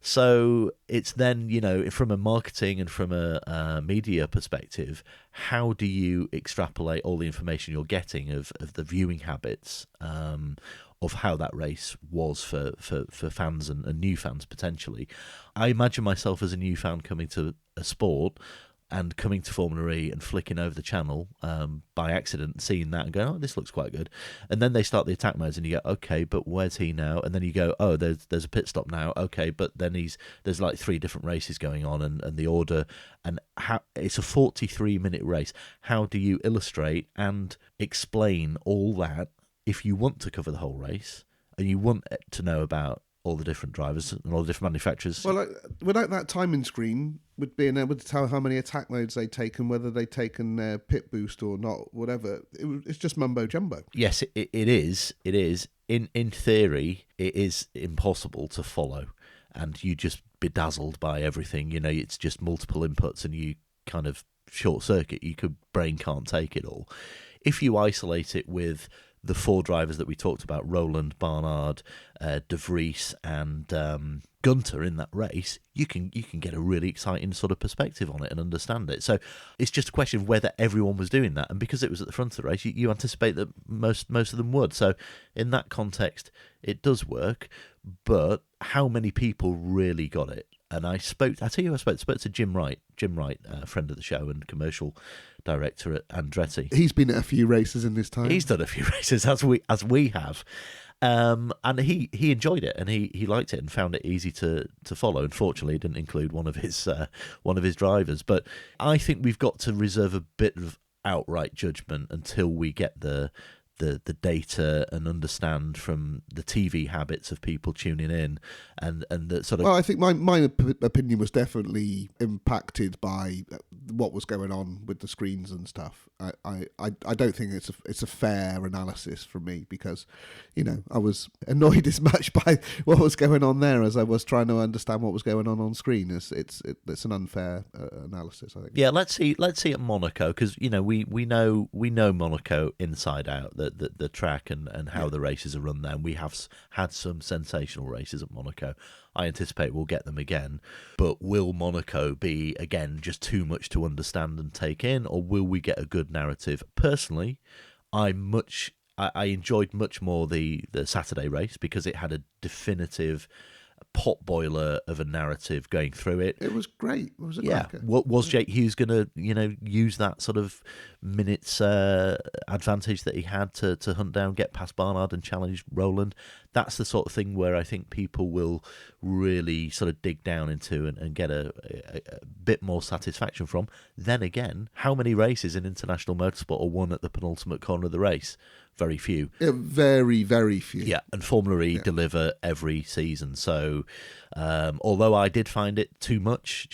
So it's then, from a marketing and from a media perspective, how do you extrapolate all the information you're getting of the viewing habits of how that race was for fans and new fans potentially? I imagine myself as a new fan coming to a sport and coming to Formula E and flicking over the channel by accident, seeing that and going, oh, this looks quite good. And then they start the attack modes and you go, okay, but where's he now? And then you go, oh, there's a pit stop now. Okay, but then there's like 3 different races going on and the order. And it's a 43-minute race. How do you illustrate and explain all that if you want to cover the whole race and you want to know about all the different drivers and all the different manufacturers?
Well, without that timing screen, with being able to tell how many attack modes they'd taken, whether they'd taken their pit boost or not, whatever, it's just mumbo jumbo.
Yes, it is. It is. In theory, it is impossible to follow, and you just bedazzled by everything. It's just multiple inputs, and you kind of short circuit. Your brain can't take it all. If you isolate it with the 4 drivers that we talked about, Rowland, Barnard, De Vries and Guenther in that race, you can get a really exciting sort of perspective on it and understand it. So it's just a question of whether everyone was doing that. And because it was at the front of the race, you anticipate that most of them would. So in that context, it does work. But how many people really got it? And I spoke to Jim Wright, a friend of the show and commercial director at Andretti.
He's been at a few races in this time.
He's done a few races as we have. And he enjoyed it and he liked it and found it easy to follow. Unfortunately, it didn't include one of his drivers. But I think we've got to reserve a bit of outright judgment until we get the data and understand from the TV habits of people tuning in and the sort of...
Well, I think my opinion was definitely impacted by what was going on with the screens and stuff. I don't think it's a fair analysis from me because, I was annoyed as much by what was going on there as I was trying to understand what was going on screen. It's an unfair analysis, I think.
Yeah, let's see at Monaco because we know Monaco inside out, the track and how the races are run there. And we have had some sensational races at Monaco. I anticipate we'll get them again. But will Monaco be, again, just too much to understand and take in, or will we get a good narrative? Personally, I enjoyed much more the Saturday race because it had a definitive pot boiler of a narrative going through it.
It was great. It was a cracker.
Was Jake Hughes going to, use that sort of minutes advantage that he had to hunt down, get past Barnard and challenge Rowland? That's the sort of thing where I think people will really sort of dig down into and get a bit more satisfaction from. Then again, how many races in international motorsport are won at the penultimate corner of the race? Very few.
Very, very few.
Yeah, and Formula E deliver every season. So although I did find it too much,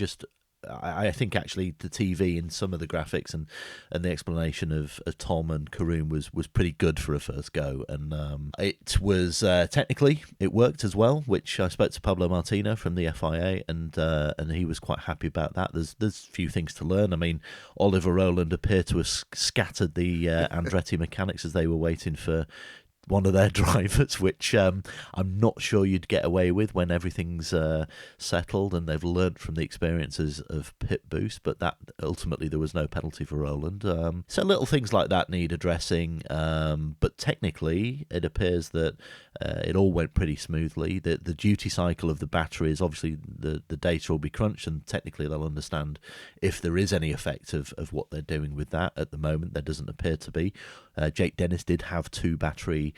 I think actually the TV and some of the graphics and the explanation of Tom and Karoom was pretty good for a first go. And it was technically, it worked as well, which I spoke to Pablo Martino from the FIA and he was quite happy about that. There's a few things to learn. I mean, Oliver Rowland appeared to have scattered the Andretti mechanics as they were waiting for one of their drivers, which I'm not sure you'd get away with when everything's settled and they've learnt from the experiences of pit boost, but that ultimately there was no penalty for Rowland. So little things like that need addressing, but technically it appears that it all went pretty smoothly. The duty cycle of the battery is obviously the data will be crunched and technically they'll understand if there is any effect of what they're doing with that. At the moment there doesn't appear to be. Jake Dennis did have 2 battery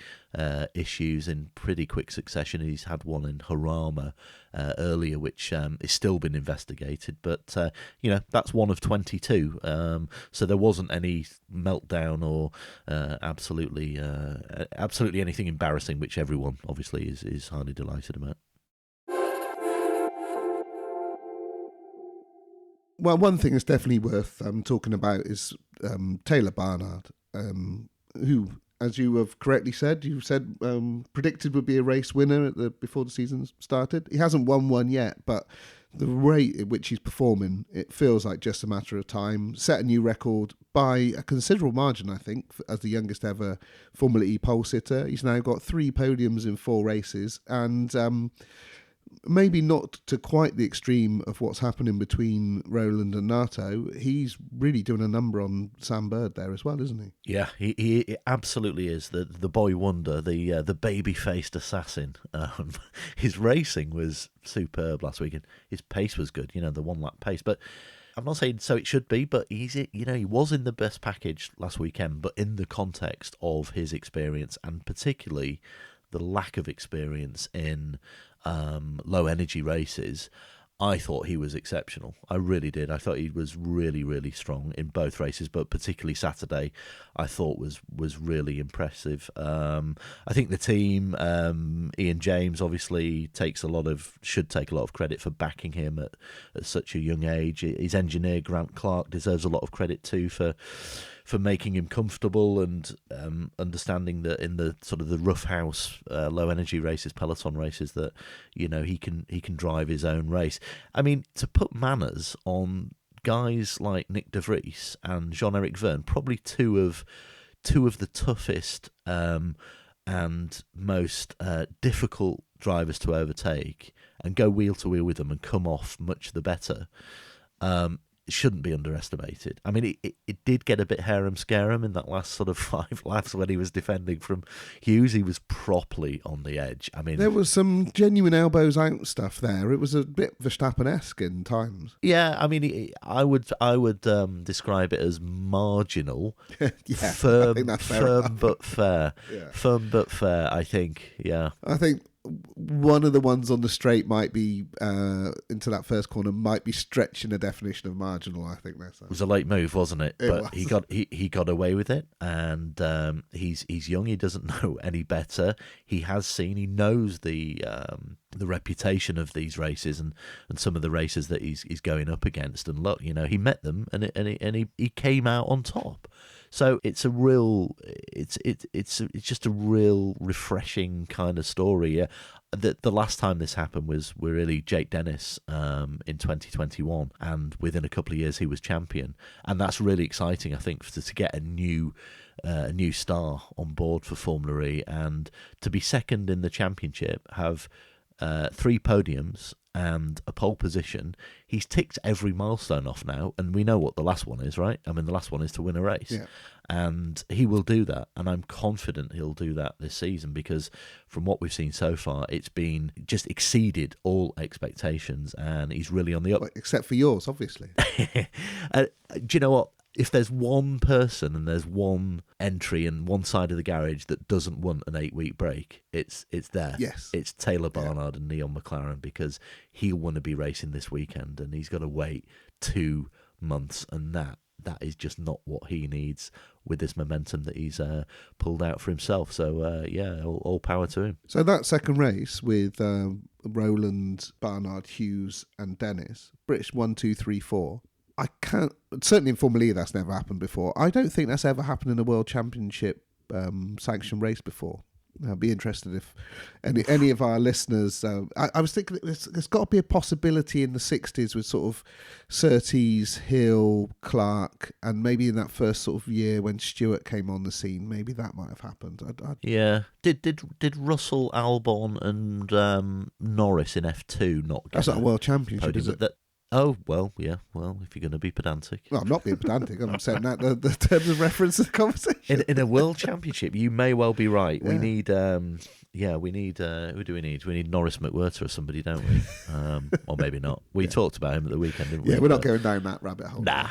issues in pretty quick succession. He's had one in Harama earlier, which is still been investigated, but that's one of 22. So there wasn't any meltdown or absolutely anything embarrassing, which everyone obviously is highly delighted about.
Well, one thing that's definitely worth talking about is Taylor Barnard, who, as you have correctly said, predicted would be a race winner before the season started. He hasn't won one yet, but the rate at which he's performing, it feels like just a matter of time. Set a new record by a considerable margin, I think, as the youngest ever Formula E pole sitter. He's now got 3 podiums in 4 races, and maybe not to quite the extreme of what's happening between Rowland and Nato. He's really doing a number on Sam Bird there as well, isn't he?
Yeah, he absolutely is. The boy wonder, the baby-faced assassin. His racing was superb last weekend. His pace was good, the one-lap pace. But I'm not saying so it should be, but he was in the best package last weekend, but in the context of his experience, and particularly the lack of experience in low-energy races, I thought he was exceptional. I really did. I thought he was really, really strong in both races, but particularly Saturday, I thought was really impressive. I think the team, Ian James, obviously should take a lot of credit for backing him at such a young age. His engineer Grant Clark deserves a lot of credit too for making him comfortable and understanding that in the sort of the roughhouse low energy races, peloton races, that he can drive his own race. I mean, to put manners on guys like Nick de Vries and Jean-Eric Vergne, probably two of the toughest and most difficult drivers to overtake, and go wheel to wheel with them and come off much the better. Shouldn't be underestimated. I mean, it did get a bit harem-scarum in that last sort of 5 laps when he was defending from Hughes. He was properly on the edge. I mean,
there was some genuine elbows out stuff there. It was a bit Verstappen-esque in times.
Yeah, I mean, I would describe it as marginal,
yeah,
firm,
I think that's
firm but fair.
Yeah.
Firm but fair, I think. Yeah,
I think one of the ones on the straight might be into that first corner might be stretching the definition of marginal. I think that's
it was a late move, wasn't it? But
was.
he got away with it, and he's young. He doesn't know any better. He knows the reputation of these races and some of the races that he's going up against. And look, he met them, and he came out on top. So it's just a real refreshing kind of story. Yeah. The last time this happened was really Jake Dennis in 2021, and within a couple of years he was champion, and that's really exciting. I think to get a new star on board for Formula E, and to be second in the championship, have 3 podiums and a pole position. He's ticked every milestone off now, and we know what the last one is, right? I mean, the last one is to win a race.
Yeah.
And he will do that, and I'm confident he'll do that this season, because from what we've seen so far, it's been just exceeded all expectations, and he's really on the up.
Well, except for yours, obviously.
Do you know what? If there's one person and there's one entry in one side of the garage that doesn't want an 8-week break, it's there.
Yes.
It's Taylor Barnard and Neon McLaren, because he'll want to be racing this weekend, and he's got to wait 2 months, and that is just not what he needs with this momentum that he's pulled out for himself. So, all power to him.
So that second race with Rowland, Barnard, Hughes and Dennis, British 1, 2, 3, 4, I can't, certainly in Formula E that's never happened before. I don't think that's ever happened in a World Championship sanctioned race before. I'd be interested if any of our listeners... I was thinking there's got to be a possibility in the 60s with sort of Surtees, Hill, Clark, and maybe in that first sort of year when Stewart came on the scene, maybe that might have happened.
Yeah. Did Russell, Albon and Norris in F2 not get...
That's not a World Championship, is it?
Oh, well, yeah. Well, if you're going to be pedantic.
Well, I'm not being pedantic. I'm saying that the terms of reference of the conversation.
In a World Championship, you may well be right.
Yeah.
We need, who do we need? We need Norris McWhirter or somebody, don't we? Or maybe not. We talked about him at the weekend, didn't we?
Yeah, we're not going down that rabbit hole.
Nah.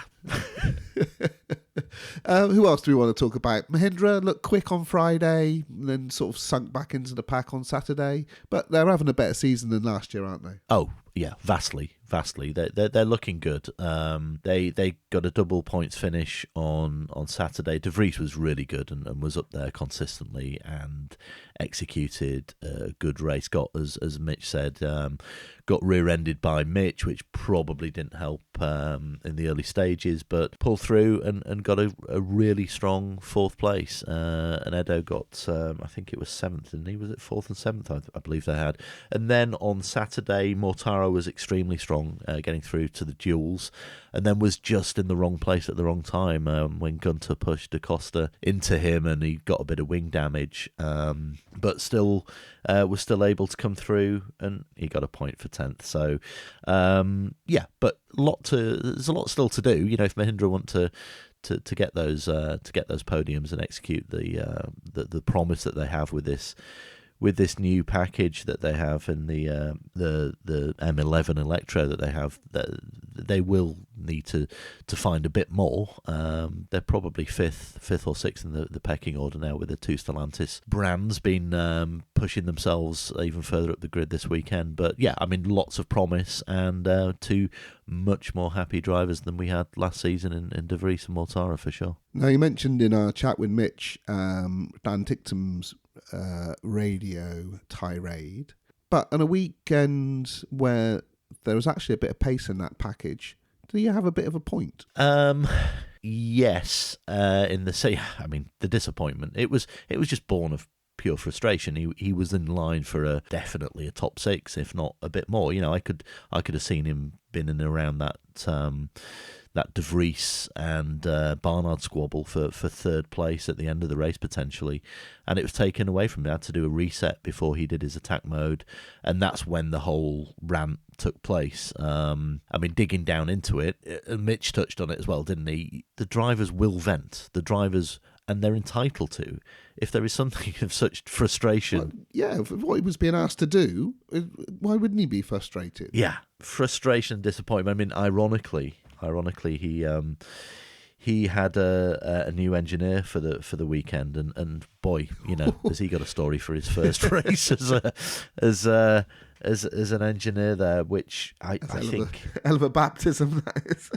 Who else do we want to talk about? Mahindra looked quick on Friday, and then sort of sunk back into the pack on Saturday. But they're having a better season than last year, aren't they?
Oh, yeah, vastly. They're looking good. They got a double points finish on Saturday. De Vries was really good and was up there consistently and executed a good race. Got, as Mitch said, got rear-ended by Mitch, which probably didn't help in the early stages, but pulled through and got a really strong 4th place. And Edo got, I think it was 7th, and he was at 4th and 7th, I believe they had. And then on Saturday, Mortaro car was extremely strong, getting through to the duels, and then was just in the wrong place at the wrong time when Guenther pushed Acosta into him, and he got a bit of wing damage, but still was still able to come through, and he got a point for 10th. So but there's a lot still to do. If Mahindra want to get those podiums and execute the promise that they have with this new package that they have in the M11 Electro that they have, they will need to find a bit more. They're probably fifth or sixth in the pecking order now, with the two Stellantis brands been pushing themselves even further up the grid this weekend. But yeah, I mean, lots of promise, and two much more happy drivers than we had last season in De Vries and Mortara for sure.
Now, you mentioned in our chat with Mitch, Dan Ticktum's radio tirade, but on a weekend where there was actually a bit of pace in that package, do you have a bit of a point?
Yes, the disappointment, it was just born of pure frustration. He was in line for definitely a top six, if not a bit more. I could have seen him been in and around that De Vries and Barnard squabble for third place at the end of the race potentially, and it was taken away from him. He had to do a reset before he did his attack mode, and that's when the whole rant took place. Digging down into it, Mitch touched on it as well, didn't he? The drivers will vent. And they're entitled to. If there is something of such frustration...
what he was being asked to do, why wouldn't he be frustrated?
Yeah, frustration, disappointment. Ironically, he had a new engineer for the weekend, and boy, has he got a story for his first race as an engineer there, which I think
hell of a baptism that is.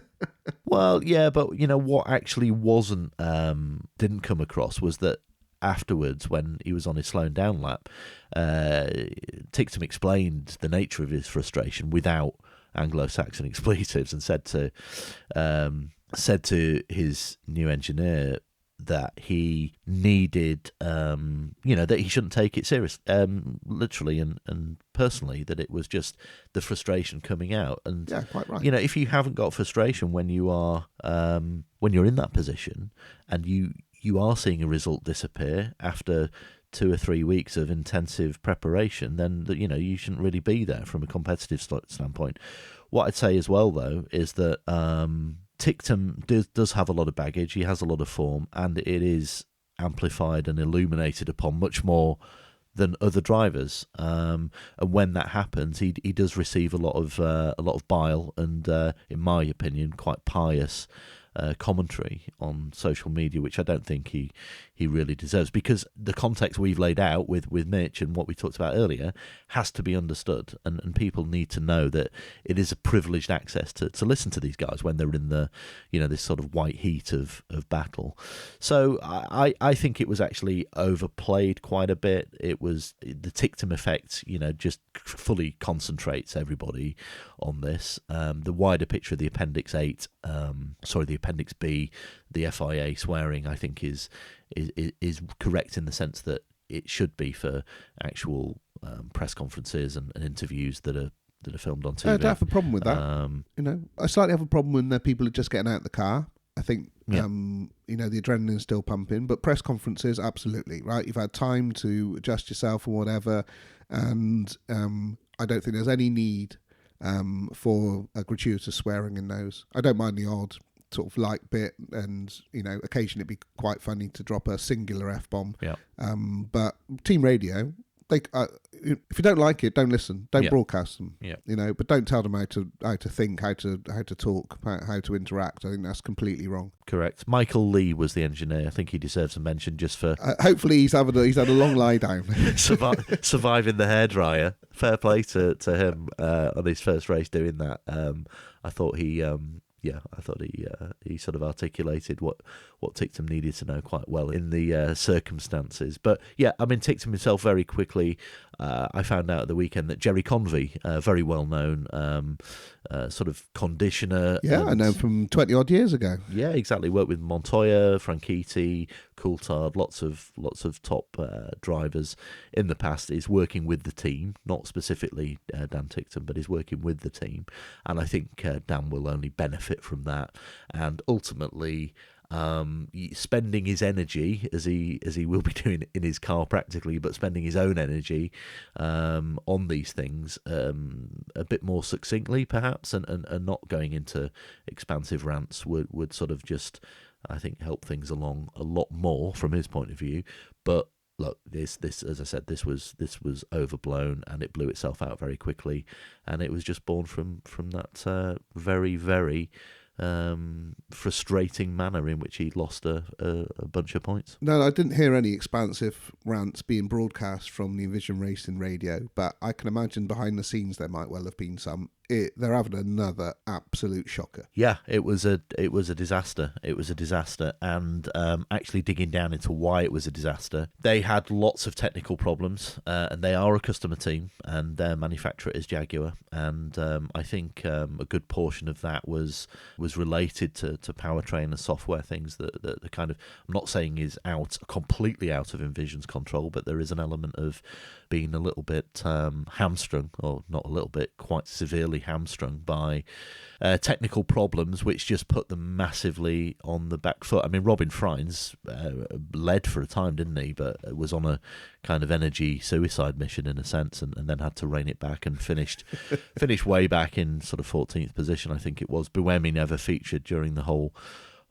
Well, yeah, but what actually didn't come across was that afterwards, when he was on his slowing down lap, Ticktum explained the nature of his frustration without Anglo-Saxon expletives, and said to his new engineer that he needed, that he shouldn't take it serious, literally and personally, that it was just the frustration coming out. And
yeah, quite right.
If you haven't got frustration when you are when you're in that position, and you are seeing a result disappear after 2 or 3 weeks of intensive preparation, then you shouldn't really be there from a competitive standpoint. What I'd say as well, though, is that Ticktum does have a lot of baggage. He has a lot of form, and it is amplified and illuminated upon much more than other drivers. And when that happens, he does receive a lot of bile and, in my opinion, quite pious commentary on social media, which I don't think he really deserves, because the context we've laid out with Mitch and what we talked about earlier has to be understood, and people need to know that it is a privileged access to listen to these guys when they're in the this sort of white heat of battle. So I think it was actually overplayed quite a bit. It was the Ticktum effect, just fully concentrates everybody on this. The wider picture of the Appendix B, the FIA swearing, I think is correct in the sense that it should be for actual press conferences and interviews that are filmed on TV.
I don't have a problem with that. I slightly have a problem when people are just getting out of the car. I think the adrenaline's still pumping, but press conferences, absolutely right. You've had time to adjust yourself or whatever, and I don't think there's any need for a gratuitous swearing in those. I don't mind the odd sort of light bit, and occasionally it'd be quite funny to drop a singular F-bomb.
Yeah.
But team radio, they if you don't like it, don't listen, don't broadcast them.
Yeah.
But don't tell them how to think, how to talk, how to interact. I think that's completely wrong.
Correct. Michael Lee was the engineer. I think he deserves a mention just for
hopefully he's had a long lie down,
surviving the hairdryer. Fair play to him on his first race doing that. I thought he sort of articulated what Ticktum needed to know quite well in the circumstances. But yeah, Ticktum himself very quickly I found out at the weekend that Jerry Convey, very well known sort of conditioner.
Yeah, I know from 20 odd years ago.
Yeah, exactly. Worked with Montoya, Franchitti, Coulthard, lots of top drivers in the past. Is working with the team, not specifically Dan Ticktum, but is working with the team, and I think Dan will only benefit from that, and ultimately. Spending his energy as he will be doing in his car practically, but spending his own energy on these things a bit more succinctly perhaps, and not going into expansive rants would sort of just, I think, help things along a lot more from his point of view. But look, this as I said, this was overblown, and it blew itself out very quickly, and it was just born from that very, very frustrating manner in which he lost a bunch of points.
No, I didn't hear any expansive rants being broadcast from the Envision Racing radio, but I can imagine behind the scenes there might well have been some. They're having another absolute shocker.
Yeah, it was a disaster. It was a disaster, and actually digging down into why it was a disaster, they had lots of technical problems, and they are a customer team, and their manufacturer is Jaguar, and I think a good portion of that was related to powertrain and software things that the kind of, I'm not saying is completely out of Envision's control, but there is an element of being a little bit hamstrung, or not a little bit, quite severely hamstrung by technical problems, which just put them massively on the back foot. I mean, Robin Freins led for a time, didn't he? But was on a kind of energy suicide mission in a sense, and then had to rein it back and finished way back in sort of 14th position, I think it was. Buemi never featured during the whole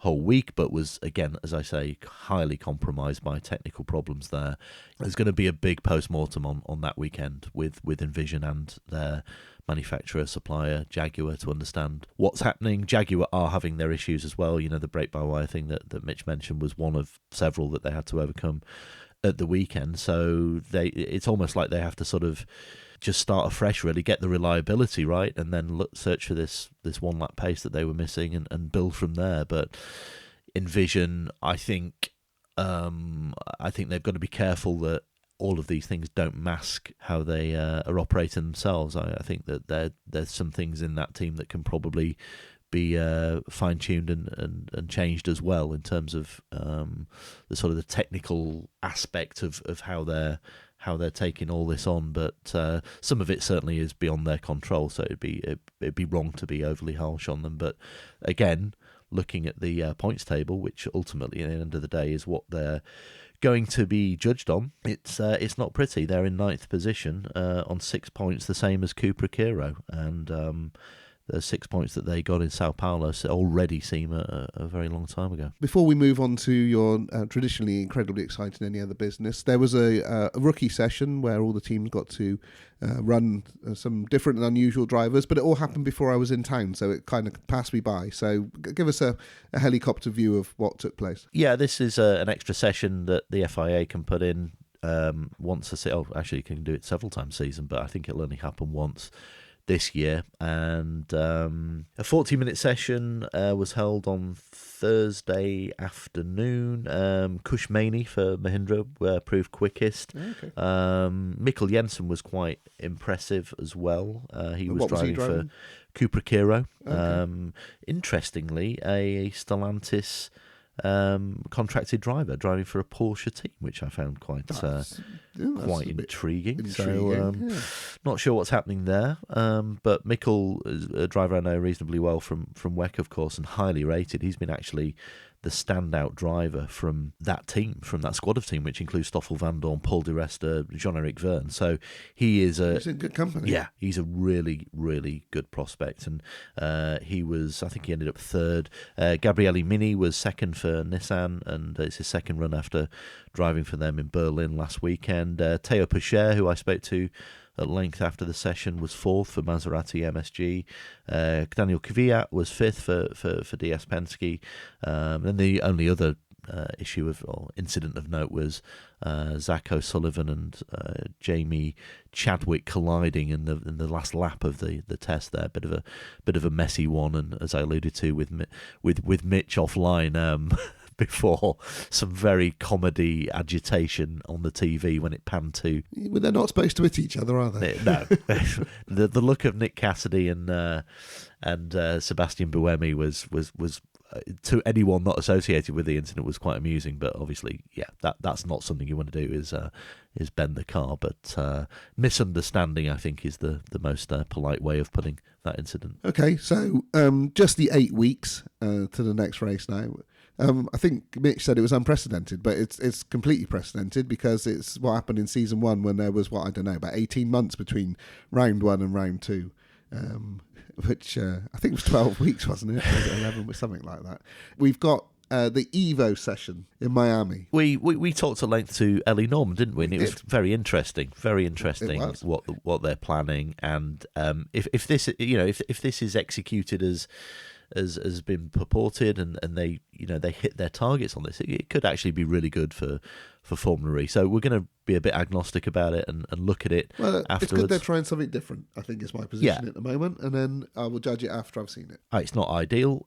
week, but was, again, as I say, highly compromised by technical problems there. There's going to be a big post-mortem on that weekend with Envision and their manufacturer, supplier, Jaguar, to understand what's happening. Jaguar are having their issues as well. You know, the brake-by-wire thing that Mitch mentioned was one of several that they had to overcome at the weekend. So it's almost like they have to sort of just start afresh, really, get the reliability right, and then search for this one lap pace that they were missing, and build from there. But Envision, I think they've got to be careful that all of these things don't mask how they are operating themselves. I think that there's some things in that team that can probably be fine-tuned and changed as well, in terms of the sort of the technical aspect of how they're taking all this on. But some of it certainly is beyond their control, so it'd be wrong to be overly harsh on them. But again, looking at the points table, which ultimately at the end of the day is what they're going to be judged on, it's not pretty. They're in 9th position on 6 points, the same as Cupra Kiro, and the 6 points that they got in Sao Paulo already seem a very long time ago. Before
we move on to your traditionally incredibly exciting Any Other Business, there was a rookie session where all the teams got to run some different and unusual drivers, but it all happened before I was in town, so it kind of passed me by. So give us a helicopter view of what took place.
Yeah, this is an extra session that the FIA can put in once a season. Oh, actually, you can do it several times a season, but I think it'll only happen once this year. And a 40-minute session was held on Thursday afternoon. Kushmani for Mahindra proved quickest. Okay. Mikkel Jensen was quite impressive as well. He was driving for Cupra Kiro. Okay. Interestingly, a Stellantis contracted driver driving for a Porsche team, which I found quite intriguing. So not sure what's happening there, but Mikkel is a driver I know reasonably well from WEC, of course, and highly rated. He's been actually the standout driver from that team, from that squad of team, which includes Stoffel Vandoorne, Paul Di Resta, Jean-Eric Verne. So he's in
good company.
Yeah, he's a really, really good prospect. And I think he ended up third. Gabriele Mini was second for Nissan, and it's his second run after driving for them in Berlin last weekend. Theo Pucher, who I spoke to at length after the session, was fourth for Maserati MSG. Daniel Kvyat was fifth for DS Penske. And the only other incident of note was Zach O'Sullivan and Jamie Chadwick colliding in the last lap of the test there. Bit of a messy one, and as I alluded to with Mitch offline, before some very comedy agitation on the TV when it panned to.
Well, they're not supposed to hit each other, are they?
No, the look of Nick Cassidy and Sebastian Buemi was to anyone not associated with the incident was quite amusing. But obviously, yeah, that's not something you want to do is bend the car. But misunderstanding, I think, is the most polite way of putting that incident.
Okay, so just the 8 weeks to the next race now. I think Mitch said it was unprecedented, but it's completely precedented because it's what happened in season 1 when there was, about 18 months between round 1 and round 2. Which I think was 12 weeks, wasn't it? Or 11 or something like that. We've got the Evo session in Miami.
We talked at length to Ellie Norman, didn't we? And it was very interesting what they're planning, and if this is executed as been purported, and they hit their targets on this, it could actually be really good for Formula E. So we're going to be a bit agnostic about it and look at it afterwards.
It's good they're trying something different, I think is my position at the moment, and then I will judge it after I've seen it.
It's not ideal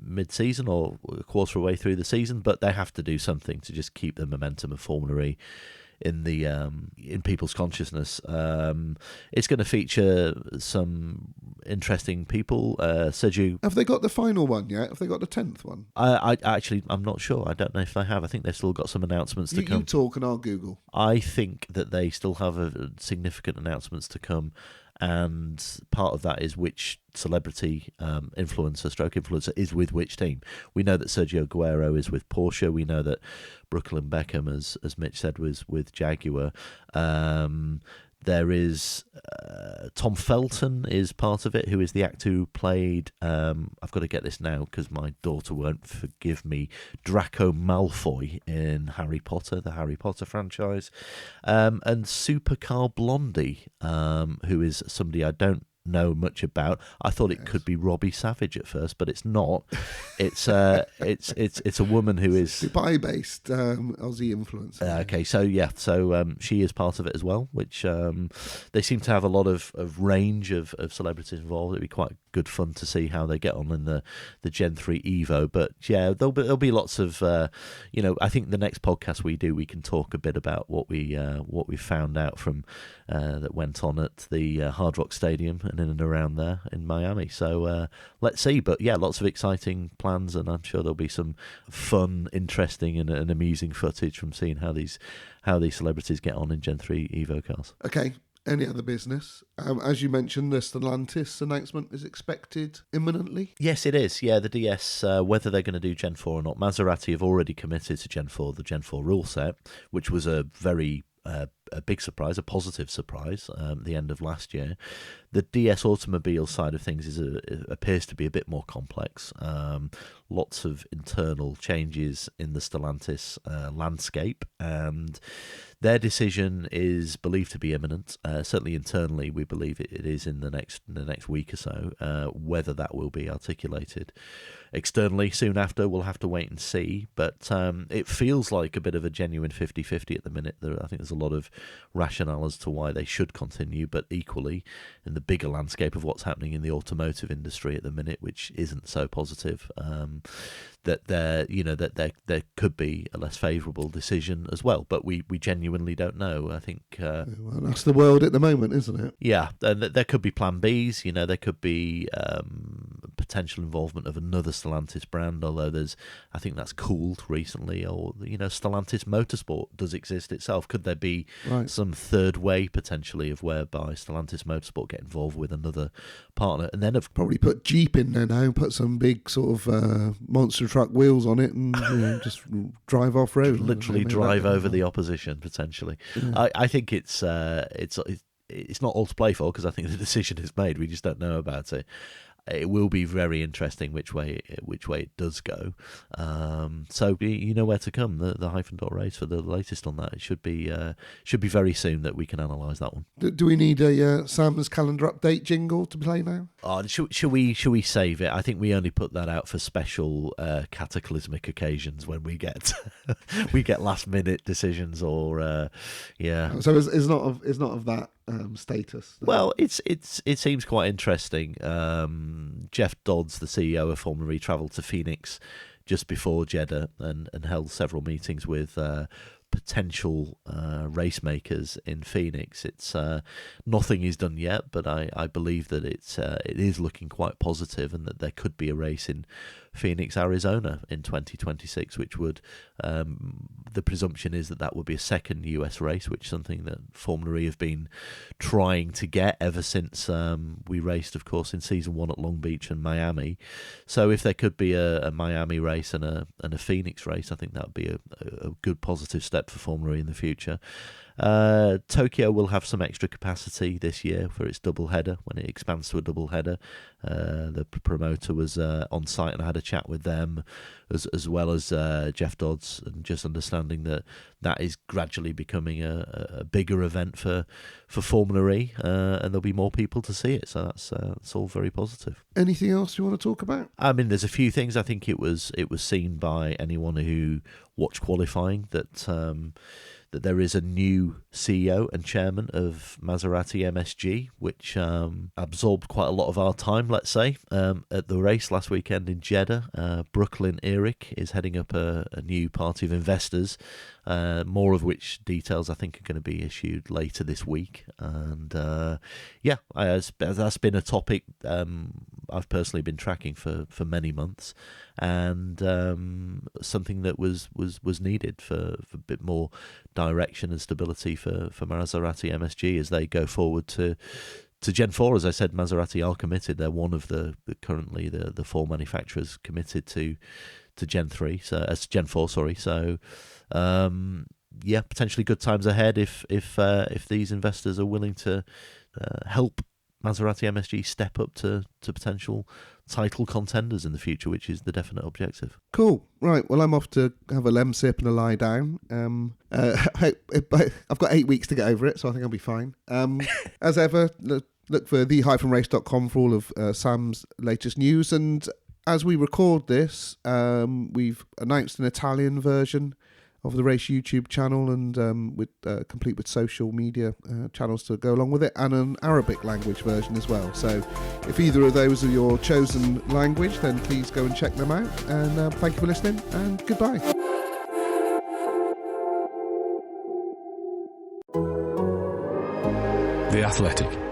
mid-season or a quarter of the way through the season, but they have to do something to just keep the momentum of Formula E in people's consciousness. It's going to feature some interesting people. Sergio,
have they got the final one yet? Have they got the 10th one?
I'm not sure. I don't know if they have. I think they've still got some announcements to come.
You talk and I'll Google.
I think that they still have significant announcements to come, and part of that is which celebrity influencer is with which team. We know that Sergio Aguero is with Porsche. We know that Brooklyn Beckham, as Mitch said, was with Jaguar. There is Tom Felton is part of it, who is the actor who played, I've got to get this now because my daughter won't forgive me, Draco Malfoy in Harry Potter, the Harry Potter franchise. And Supercar Blondie, who is somebody I don't know much about. I thought it could be Robbie Savage at first, but it's not. It's a woman who is
Dubai-based Aussie influencer.
Okay, so she is part of it as well, which they seem to have a lot of range of celebrities involved. It'd be quite good fun to see how they get on in the Gen 3 Evo. But yeah, there'll be lots of I think the next podcast we do, we can talk a bit about what we found out from that went on at the Hard Rock Stadium and in and around there in Miami. So let's see. But yeah, lots of exciting plans, and I'm sure there'll be some fun, interesting and amusing footage from seeing how these celebrities get on in Gen 3 Evo cars.
Okay. Any other business? As you mentioned, the Stellantis announcement is expected imminently.
Yes, it is. Yeah, the DS, whether they're going to do Gen 4 or not. Maserati have already committed to Gen 4, the Gen 4 rule set, which was a very a big surprise, a positive surprise at the end of last year. The DS automobile side of things appears to be a bit more complex. Lots of internal changes in the Stellantis landscape, and their decision is believed to be imminent. Certainly internally, we believe it is in the next week or so. Whether that will be articulated externally soon after, we'll have to wait and see. But it feels like a bit of a genuine 50-50 at the minute. I think there's a lot of rationale as to why they should continue, but equally in the bigger landscape of what's happening in the automotive industry at the minute, which isn't so positive, that there could be a less favourable decision as well. But we genuinely don't know. I think
well, that's the world at the moment, isn't it?
Yeah, and there could be plan Bs. There could be potential involvement of another Stellantis brand, although I think that's cooled recently. Or Stellantis Motorsport does exist itself. Could there be some third way potentially of whereby Stellantis Motorsport get involved with another partner, and then
probably put Jeep in there now, put some big sort of monster truck wheels on it, and just drive off road,
literally drive over the opposition potentially. Yeah. I think it's not all to play for, because I think the decision is made. We just don't know about it. It will be very interesting which way it does go. So you know where to come. The Hyphen.race for the latest on that. It should be very soon that we can analyse that one.
Do we need a Sam's calendar update jingle to play now?
Oh, should we save it? I think we only put that out for special cataclysmic occasions when we get last minute decisions or yeah.
So it's not of that status.
Well, it seems quite interesting. Jeff Dodds, the CEO of Formula E, travelled to Phoenix just before Jeddah and held several meetings with potential race makers in Phoenix. It's nothing is done yet, but I believe that it is looking quite positive, and that there could be a race in Phoenix, Arizona in 2026, which would the presumption is that would be a second US race, which is something that Formula E have been trying to get ever since we raced, of course, in season 1 at Long Beach and Miami. So if there could be a Miami race and a Phoenix race, I think that would be a good positive step for Formula E in the future. Tokyo will have some extra capacity this year for its double header when it expands to a double header. The promoter was on site, and I had a chat with them as well as Jeff Dodds, and just understanding that is gradually becoming a bigger event for Formula E, and there'll be more people to see it. So that's all very positive.
Anything else you want to talk about?
I mean, there's a few things. I think it was seen by anyone who watched qualifying that there is a new CEO and chairman of Maserati MSG, which absorbed quite a lot of our time, let's say. At the race last weekend in Jeddah, Brooklyn Eric is heading up a new party of investors, more of which details I think are going to be issued later this week. And that's been a topic I've personally been tracking for many months, and something that was needed for a bit more direction and stability for Maserati MSG as they go forward to Gen 4. As I said, Maserati are committed. They're one of the currently the 4 manufacturers committed to Gen 3, so as Gen 4, sorry. So potentially good times ahead if these investors are willing to help Maserati MSG step up to potential title contenders in the future, which is the definite objective.
Cool. Right. Well, I'm off to have a lem sip and a lie down. I've got 8 weeks to get over it, so I think I'll be fine. As ever, look for the-race.com for all of Sam's latest news. And as we record this, we've announced an Italian version of the race YouTube channel, and complete with social media channels to go along with it, and an Arabic language version as well. So if either of those are your chosen language, then please go and check them out. And thank you for listening, and goodbye.
The Athletic.